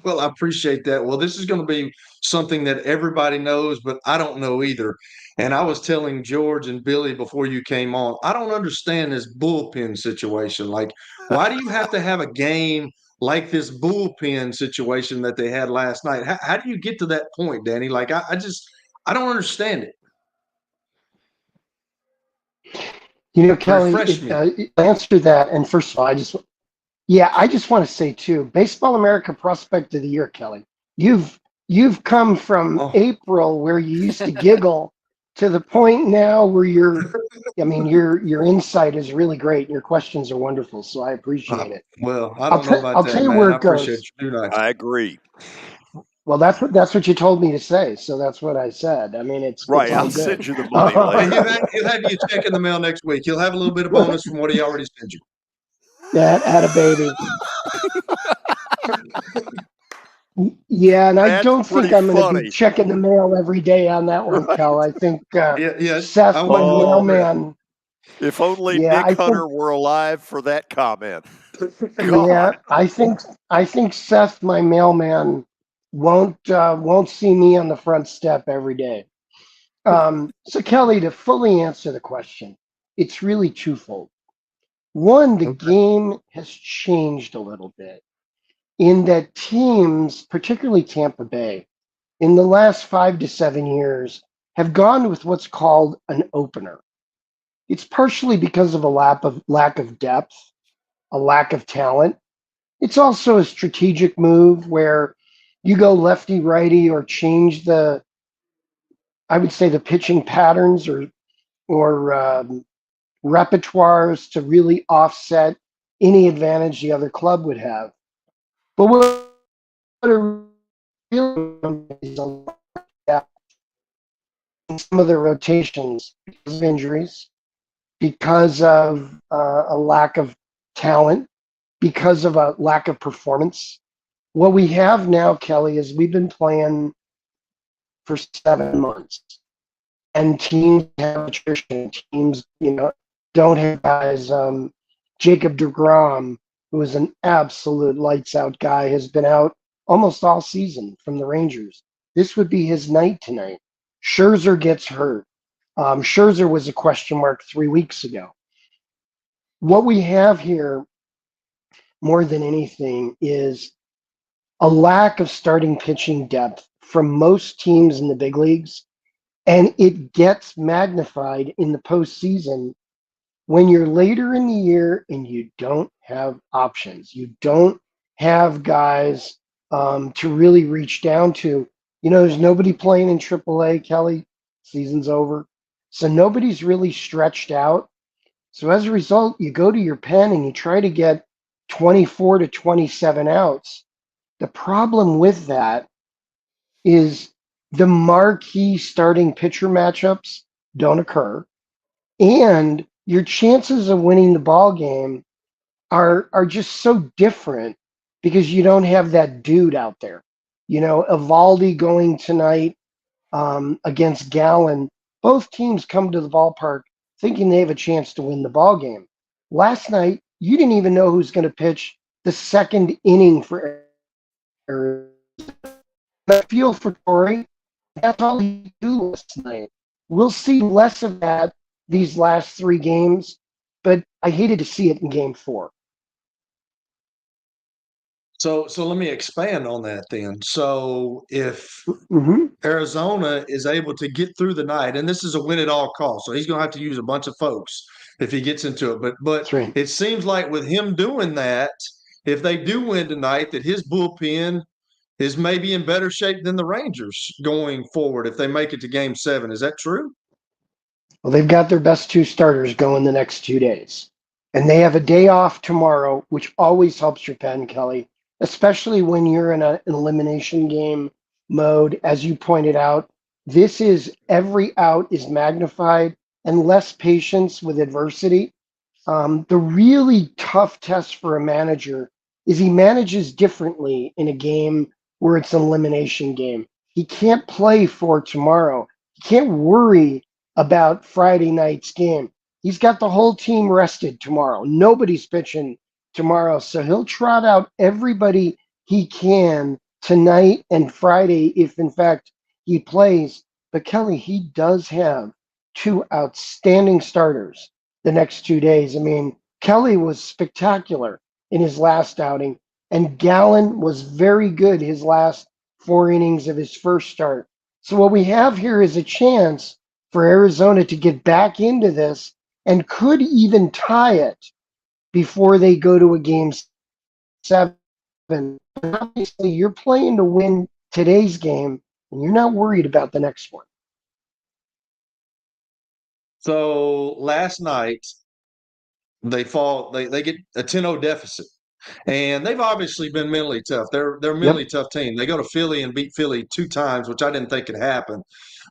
Well, I appreciate that. Well, this is going to be something that everybody knows, but I don't know either. And I was telling George and Billy before you came on, I don't understand this bullpen situation. Like, why do you have to have a game like this bullpen situation that they had last night? How do you get to that point, Danny? Like, I don't understand it. You know, Kelly, Refresh me. answer that. And first of all, I just want to say too, Baseball America Prospect of the Year, Kelly. You've come from April where you used to giggle to the point now where your insight is really great. Your questions are wonderful, so I appreciate it. Well, I don't know about I'll that, tell you man. where I it goes. appreciate you. Nice. I agree. Well, that's what you told me to say, so that's what I said. I mean, it's right. It's all I'll good. send you the money later. He'll have you check in the mail next week. He'll have a little bit of bonus from what he already sent you. Had a baby. Yeah, and I don't think I'm going to be checking the mail every day on that one, Right. Cal. I think yes. Seth, my mailman. If only Nick Hunter were alive for that comment. Yeah, I think Seth, my mailman, won't see me on the front step every day. So Kelly, to fully answer the question, it's really twofold. One, the game has changed a little bit in that teams, particularly Tampa Bay, in the last 5 to 7 years, have gone with what's called an opener. It's partially because of a lack of depth, a lack of talent. It's also a strategic move where you go lefty righty or change the pitching patterns or repertoires to really offset any advantage the other club would have. But what it really is a lot of depth in some of the rotations because of injuries, because of a lack of talent, because of a lack of performance. What we have now, Kelly, is we've been playing for 7 months, and teams have attrition. Teams, don't have guys. Jacob deGrom, who is an absolute lights out guy, has been out almost all season from the Rangers. This would be his night tonight. Scherzer gets hurt. Scherzer was a question mark 3 weeks ago. What we have here, more than anything, is a lack of starting pitching depth from most teams in the big leagues, and it gets magnified in the postseason when you're later in the year and you don't have options. You don't have guys to really reach down to. There's nobody playing in AAA, Kelly. Season's over. So nobody's really stretched out. So as a result, you go to your pen and you try to get 24 to 27 outs. The problem with that is the marquee starting pitcher matchups don't occur, and your chances of winning the ball game are just so different because you don't have that dude out there. Evaldi going tonight against Gallen. Both teams come to the ballpark thinking they have a chance to win the ball game. Last night, you didn't even know who's going to pitch the second inning for Arizona. I feel for Torrey. That's all he do last night. We'll see less of that these last 3 games, but I hated to see it in Game 4. So let me expand on that then. So if Mm-hmm. Arizona is able to get through the night, and this is a win at all costs, so he's going to have to use a bunch of folks if he gets into it. But That's right. it seems like with him doing that, if they do win tonight, that his bullpen is maybe in better shape than the Rangers going forward if they make it to Game 7. Is that true? Well, they've got their best two starters going the next 2 days. And they have a day off tomorrow, which always helps your pen, Kelly, especially when you're in an elimination game mode. As you pointed out, this is every out is magnified and less patience with adversity. The really tough test for a manager is he manages differently in a game where it's an elimination game. He can't play for tomorrow. He can't worry about Friday night's game. He's got the whole team rested tomorrow. Nobody's pitching tomorrow. So he'll trot out everybody he can tonight and Friday if, in fact, he plays. But Kelly, he does have two outstanding starters the next 2 days. I mean, Kelly was spectacular in his last outing, and Gallen was very good his last 4 innings of his first start. So what we have here is a chance for Arizona to get back into this and could even tie it before they go to a Game 7. And obviously, you're playing to win today's game, and you're not worried about the next one. So last night they get a 10-0 deficit. And they've obviously been mentally tough. They're a mentally tough team. They go to Philly and beat Philly 2 times, which I didn't think could happen.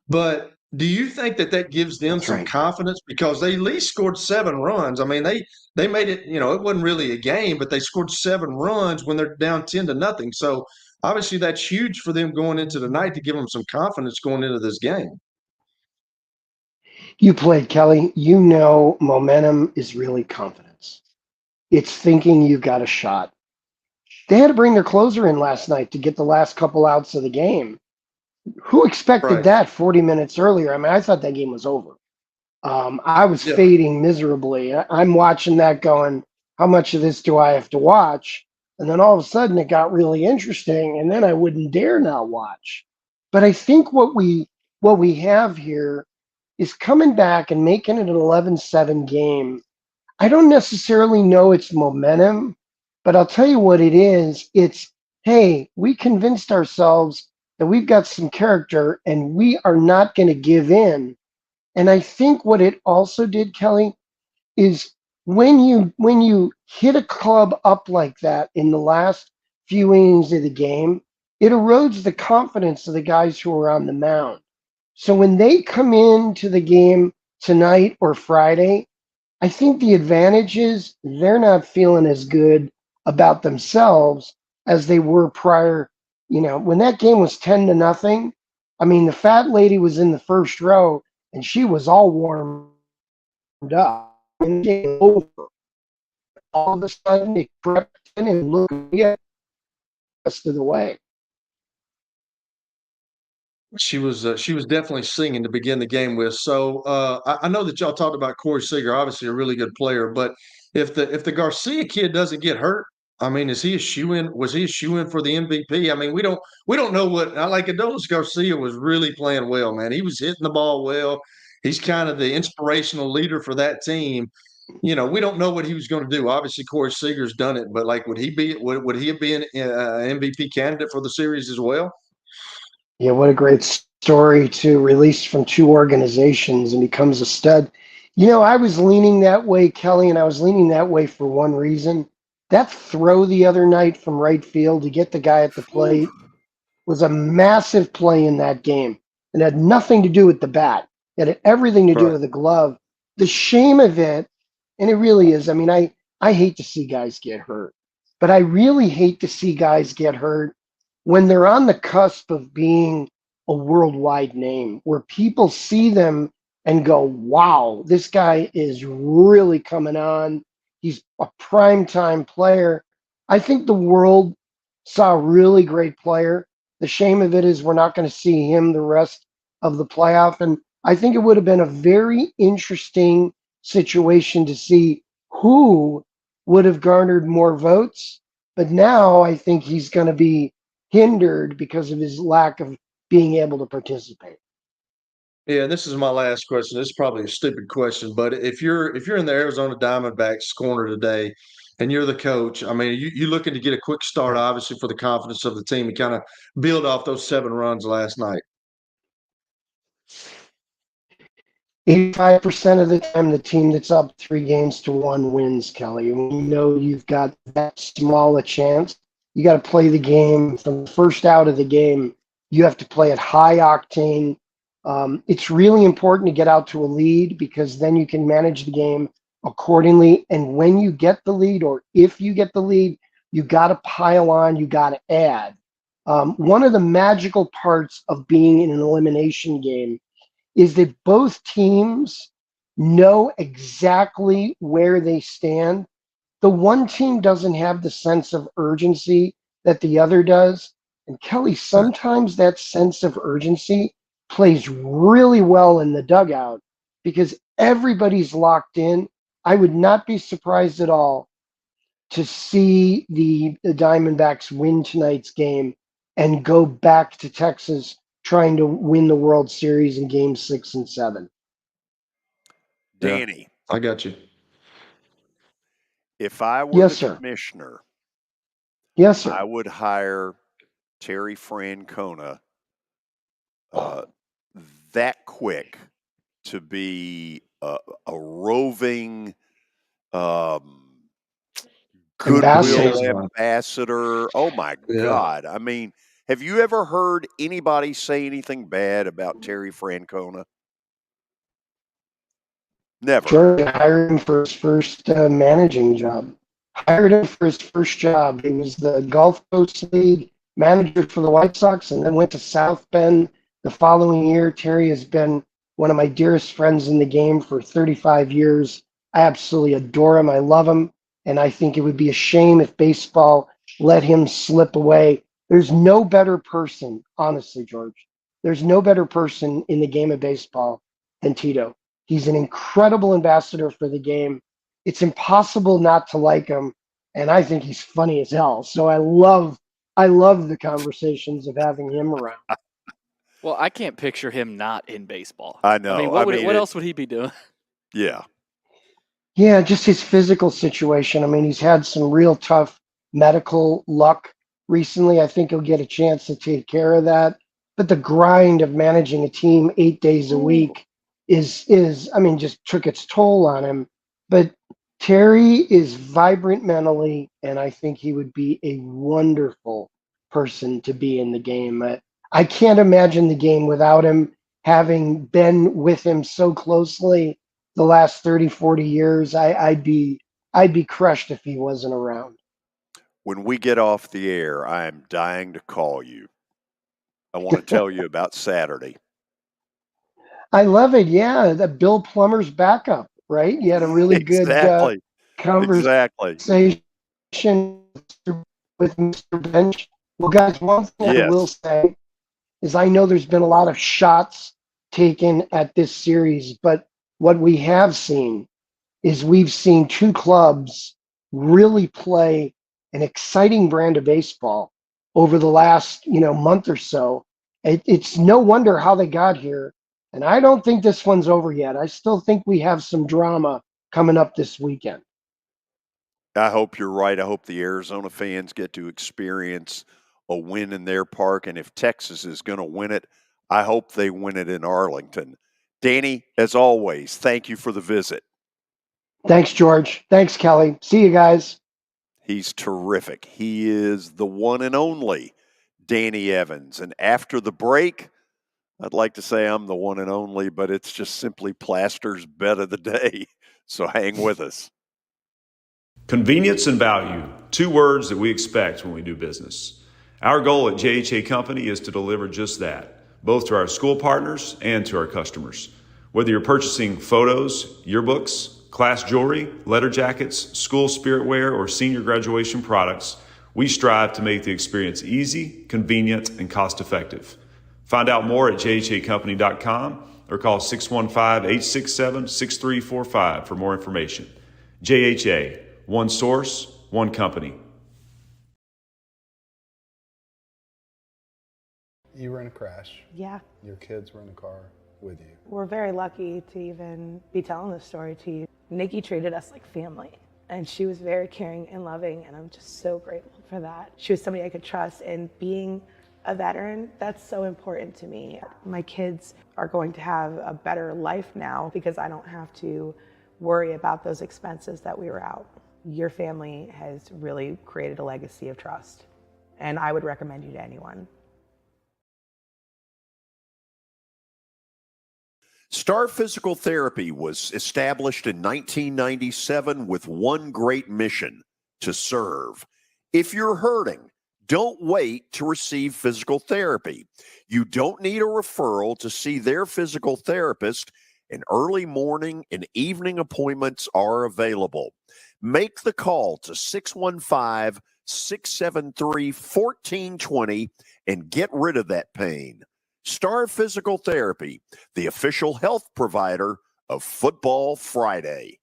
But do you think that gives them some confidence? Because they at least scored 7 runs. I mean, they made it, it wasn't really a game, but they scored 7 runs when they're down 10-0. So obviously that's huge for them going into the night to give them some confidence going into this game. You played, Kelly. You know momentum is really confidence. It's thinking you've got a shot. They had to bring their closer in last night to get the last couple outs of the game. Who expected that 40 minutes earlier? I mean, I thought that game was over. I was fading miserably. I'm watching that going, how much of this do I have to watch? And then all of a sudden it got really interesting, and then I wouldn't dare not watch. But I think what we have here is coming back and making it an 11-7 game. I don't necessarily know it's momentum, but I'll tell you what it is. It's, hey, we convinced ourselves that we've got some character and we are not going to give in. And I think what it also did, Kelly, is when you hit a club up like that in the last few innings of the game, it erodes the confidence of the guys who are on the mound. So when they come into the game tonight or Friday, I think the advantage is they're not feeling as good about themselves as they were prior. When that game was 10-0, I mean, the fat lady was in the first row and she was all warmed up. And the game over. All of a sudden, they crept in and looked at the rest of the way. She was definitely singing to begin the game with. So I know that y'all talked about Corey Seager, obviously a really good player. But if the Garcia kid doesn't get hurt, I mean, is he a shoe-in? Was he a shoe-in for the MVP? I mean, we don't know what. Like Adolis Garcia was really playing well, man. He was hitting the ball well. He's kind of the inspirational leader for that team. We don't know what he was going to do. Obviously, Corey Seager's done it, but like, would he be an MVP candidate for the series as well? Yeah, what a great story to release from 2 organizations and becomes a stud. I was leaning that way, Kelly, and I was leaning that way for one reason. That throw the other night from right field to get the guy at the plate was a massive play in that game. It had nothing to do with the bat. It had everything to do with the glove. The shame of it, and it really is, I mean, I hate to see guys get hurt, but I really hate to see guys get hurt when they're on the cusp of being a worldwide name, where people see them and go, wow, this guy is really coming on. He's a primetime player. I think the world saw a really great player. The shame of it is we're not going to see him the rest of the playoff. And I think it would have been a very interesting situation to see who would have garnered more votes. But now I think he's going to be hindered because of his lack of being able to participate. Yeah, this is my last question. This is probably a stupid question, but if you're in the Arizona Diamondbacks corner today and you're the coach, I mean, you looking to get a quick start, obviously, for the confidence of the team and kind of build off those 7 runs last night. 85% of the time, the team that's up 3-1 wins, Kelly. And when you know you've got that small a chance, you got to play the game from the first out of the game. You have to play at high octane. It's really important to get out to a lead because then you can manage the game accordingly. And when you get the lead, or if you get the lead, you got to pile on, you got to add. One of the magical parts of being in an elimination game is that both teams know exactly where they stand. The one team doesn't have the sense of urgency that the other does. And Kelly, sometimes that sense of urgency plays really well in the dugout because everybody's locked in. I would not be surprised at all to see the Diamondbacks win tonight's game and go back to Texas trying to win the World Series in Game 6 and 7. Danny, I got you. if I were Yes, the sir. commissioner, Yes, sir. I would hire Terry Francona that quick to be a roving goodwill ambassador. Oh my God. I mean, have you ever heard anybody say anything bad about Terry Francona? Never. George hired him for his first managing job. Hired him for his first job. He was the Gulf Coast League manager for the White Sox and then went to South Bend the following year. Terry has been one of my dearest friends in the game for 35 years. I absolutely adore him. I love him. And I think it would be a shame if baseball let him slip away. There's no better person, honestly, George. There's no better person in the game of baseball than Tito. He's an incredible ambassador for the game. It's impossible not to like him. And I think he's funny as hell. So I love the conversations of having him around. Well, I can't picture him not in baseball. I know. I mean, what else would he be doing? Yeah. Yeah, just his physical situation. I mean, he's had some real tough medical luck recently. I think he'll get a chance to take care of that. But the grind of managing a team 8 days a week is I mean, just took its toll on him. But Terry is vibrant mentally, and I think he would be a wonderful person to be in the game. I can't imagine the game without him, having been with him so closely the last 30, 40 years. I'd be crushed if he wasn't around. When we get off the air, I am dying to call you. I want to tell you about Saturday. I love it. Yeah, that Bill Plummer's backup, right? You had a really good conversation with Mr. Bench. Well, guys, one thing I will say is I know there's been a lot of shots taken at this series, but what we have seen is we've seen two clubs really play an exciting brand of baseball over the last month or so. It's no wonder how they got here. And I don't think this one's over yet. I still think we have some drama coming up this weekend. I hope you're right. I hope the Arizona fans get to experience a win in their park. And if Texas is going to win it, I hope they win it in Arlington. Danny, as always, thank you for the visit. Thanks, George. Thanks, Kelly. See you guys. He's terrific. He is the one and only Danny Evans. And after the break, I'd like to say I'm the one and only, but it's just simply Plaster's bet of the day. So hang with us. Convenience and value, 2 words that we expect when we do business. Our goal at JHA Company is to deliver just that, both to our school partners and to our customers. Whether you're purchasing photos, yearbooks, class jewelry, letter jackets, school spirit wear, or senior graduation products, we strive to make the experience easy, convenient, and cost-effective. Find out more at jhacompany.com or call 615-867-6345 for more information. JHA, one source, one company. You were in a crash. Yeah. Your kids were in the car with you. We're very lucky to even be telling this story to you. Nikki treated us like family, and she was very caring and loving, and I'm just so grateful for that. She was somebody I could trust, and being a veteran, that's so important to me. My kids are going to have a better life now because I don't have to worry about those expenses that we were out. Your family has really created a legacy of trust, and I would recommend you to anyone. Star Physical Therapy was established in 1997 with one great mission: to serve. If you're hurting, don't wait to receive physical therapy. You don't need a referral to see their physical therapist, and early morning and evening appointments are available. Make the call to 615-673-1420 and get rid of that pain. Star Physical Therapy, the official health provider of Football Friday.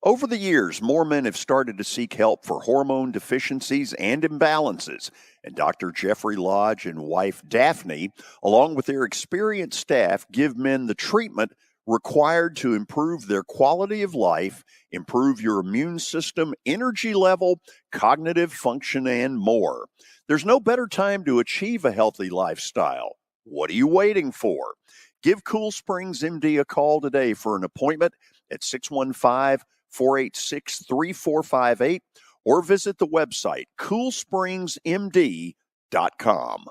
Over the years, more men have started to seek help for hormone deficiencies and imbalances, and Dr. Jeffrey Lodge and wife Daphne, along with their experienced staff, give men the treatment required to improve their quality of life, improve your immune system, energy level, cognitive function, and more. There's no better time to achieve a healthy lifestyle. What are you waiting for? Give Cool Springs MD a call today for an appointment at 615-486-3458 or visit the website coolspringsmd.com.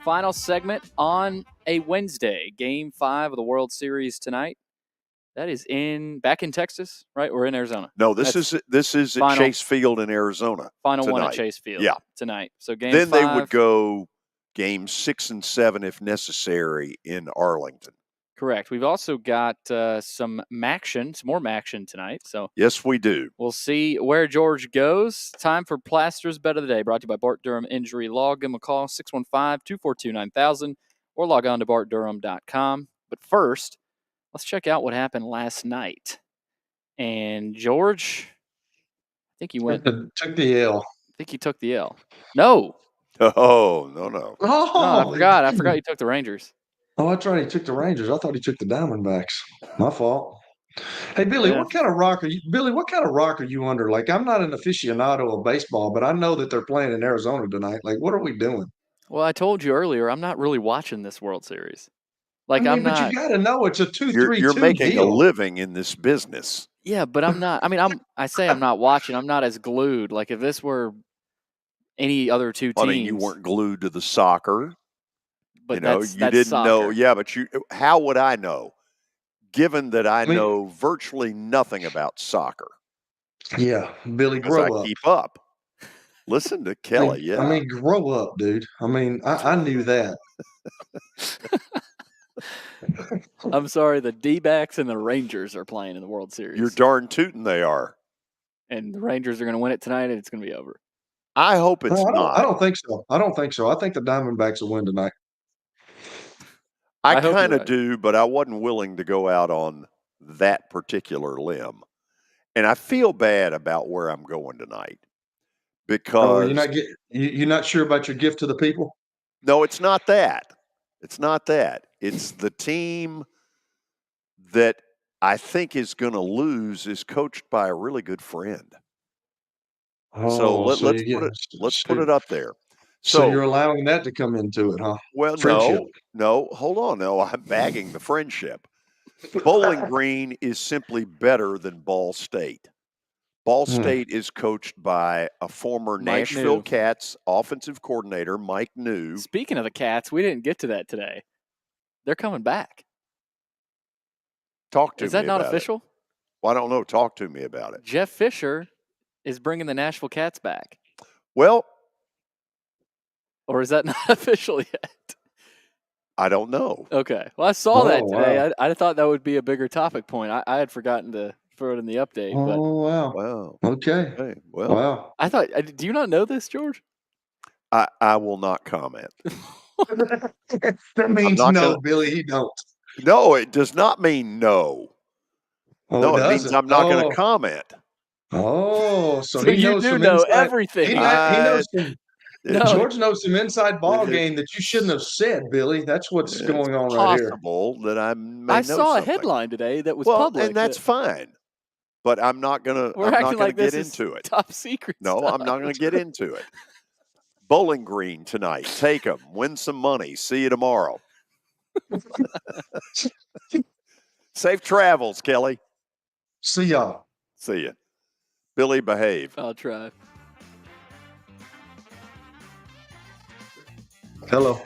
Final segment on a Wednesday, Game 5 of the World Series tonight. That is back in Texas, right? Or in Arizona? No, this is at Chase Field in Arizona. Final tonight. one at Chase Field. Yeah. Tonight. So Game then 5. They would go games 6 and 7 if necessary in Arlington. Correct. We've also got some more Maction tonight. So yes, we do. We'll see where George goes. Time for Plaster's Bet of the Day, brought to you by Bart Durham Injury Law. Give them a call, 615-242-9000, or log on to bartdurham.com. But first, let's check out what happened last night. And George, I think you took the L. I think you took the L. No. Oh, no. Oh, I forgot you took the Rangers. Oh, that's right. He took the Rangers. I thought he took the Diamondbacks. My fault. Hey, Billy, what kind of rock are you? Billy, what kind of rock are you under? Like, I'm not an aficionado of baseball, but I know that they're playing in Arizona tonight. Like, what are we doing? Well, I told you earlier, I'm not really watching this World Series. Like, but you got to know it's a 2-3-2 You're making deal. a living in this business. Yeah, but I'm not. I mean, I say I'm not watching. I'm not as glued. Like, if this were any other two teams, I mean, you weren't glued to the soccer. But you didn't soccer. know. Yeah, but how would I know? Given that I know virtually nothing about soccer. Yeah, Billy, grow up. Keep up. Listen to Kelly. I mean, grow up, dude. I mean, I knew that. I'm sorry, the D-backs and the Rangers are playing in the World Series. You're darn tootin' they are. And the Rangers are going to win it tonight, and it's going to be over. I hope it's not. I don't think so. I think the Diamondbacks will win tonight. I kind of do, but I wasn't willing to go out on that particular limb. And I feel bad about where I'm going tonight because you're not sure about your gift to the people? No, it's not that. It's not that. It's the team that I think is going to lose is coached by a really good friend. Let's put it up there. So you're allowing that to come into it, huh? Well, no, hold on. No, I'm bagging the friendship. Bowling Green is simply better than Ball State. Ball State is coached by a former Nashville Cats offensive coordinator, Mike New. Speaking of the Cats, we didn't get to that today. They're coming back. Talk to me about it. Is that not official? Well, I don't know. Talk to me about it. Jeff Fisher is bringing the Nashville Cats back. Well, or is that not official yet? I don't know. Okay. Well, I saw that today. Wow. I thought that would be a bigger topic point. I had forgotten to for it in the update. Oh, But wow. Wow. Okay. Okay. Well, Wow. I thought, do you not know this, George? I will not comment. That means not no, gonna- Billy. He don't. No, it does not mean no. Oh, No, it means doesn't. I'm not going Oh. to comment. Oh, so So he you knows do some know inside. everything. He knows some. No. George knows some inside ball game that you shouldn't have said, Billy. That's what's It's going on right here. possible that I may I know saw a something. headline today that was Well, public. and that's fine. But I'm not gonna. We're I'm acting not gonna like this get is into it. top secret. No, I'm not gonna get into it. Bowling Green tonight. Take them. Win some money. See you tomorrow. Safe travels, Kelly. See y'all. See ya. Billy, behave. I'll try. Hello.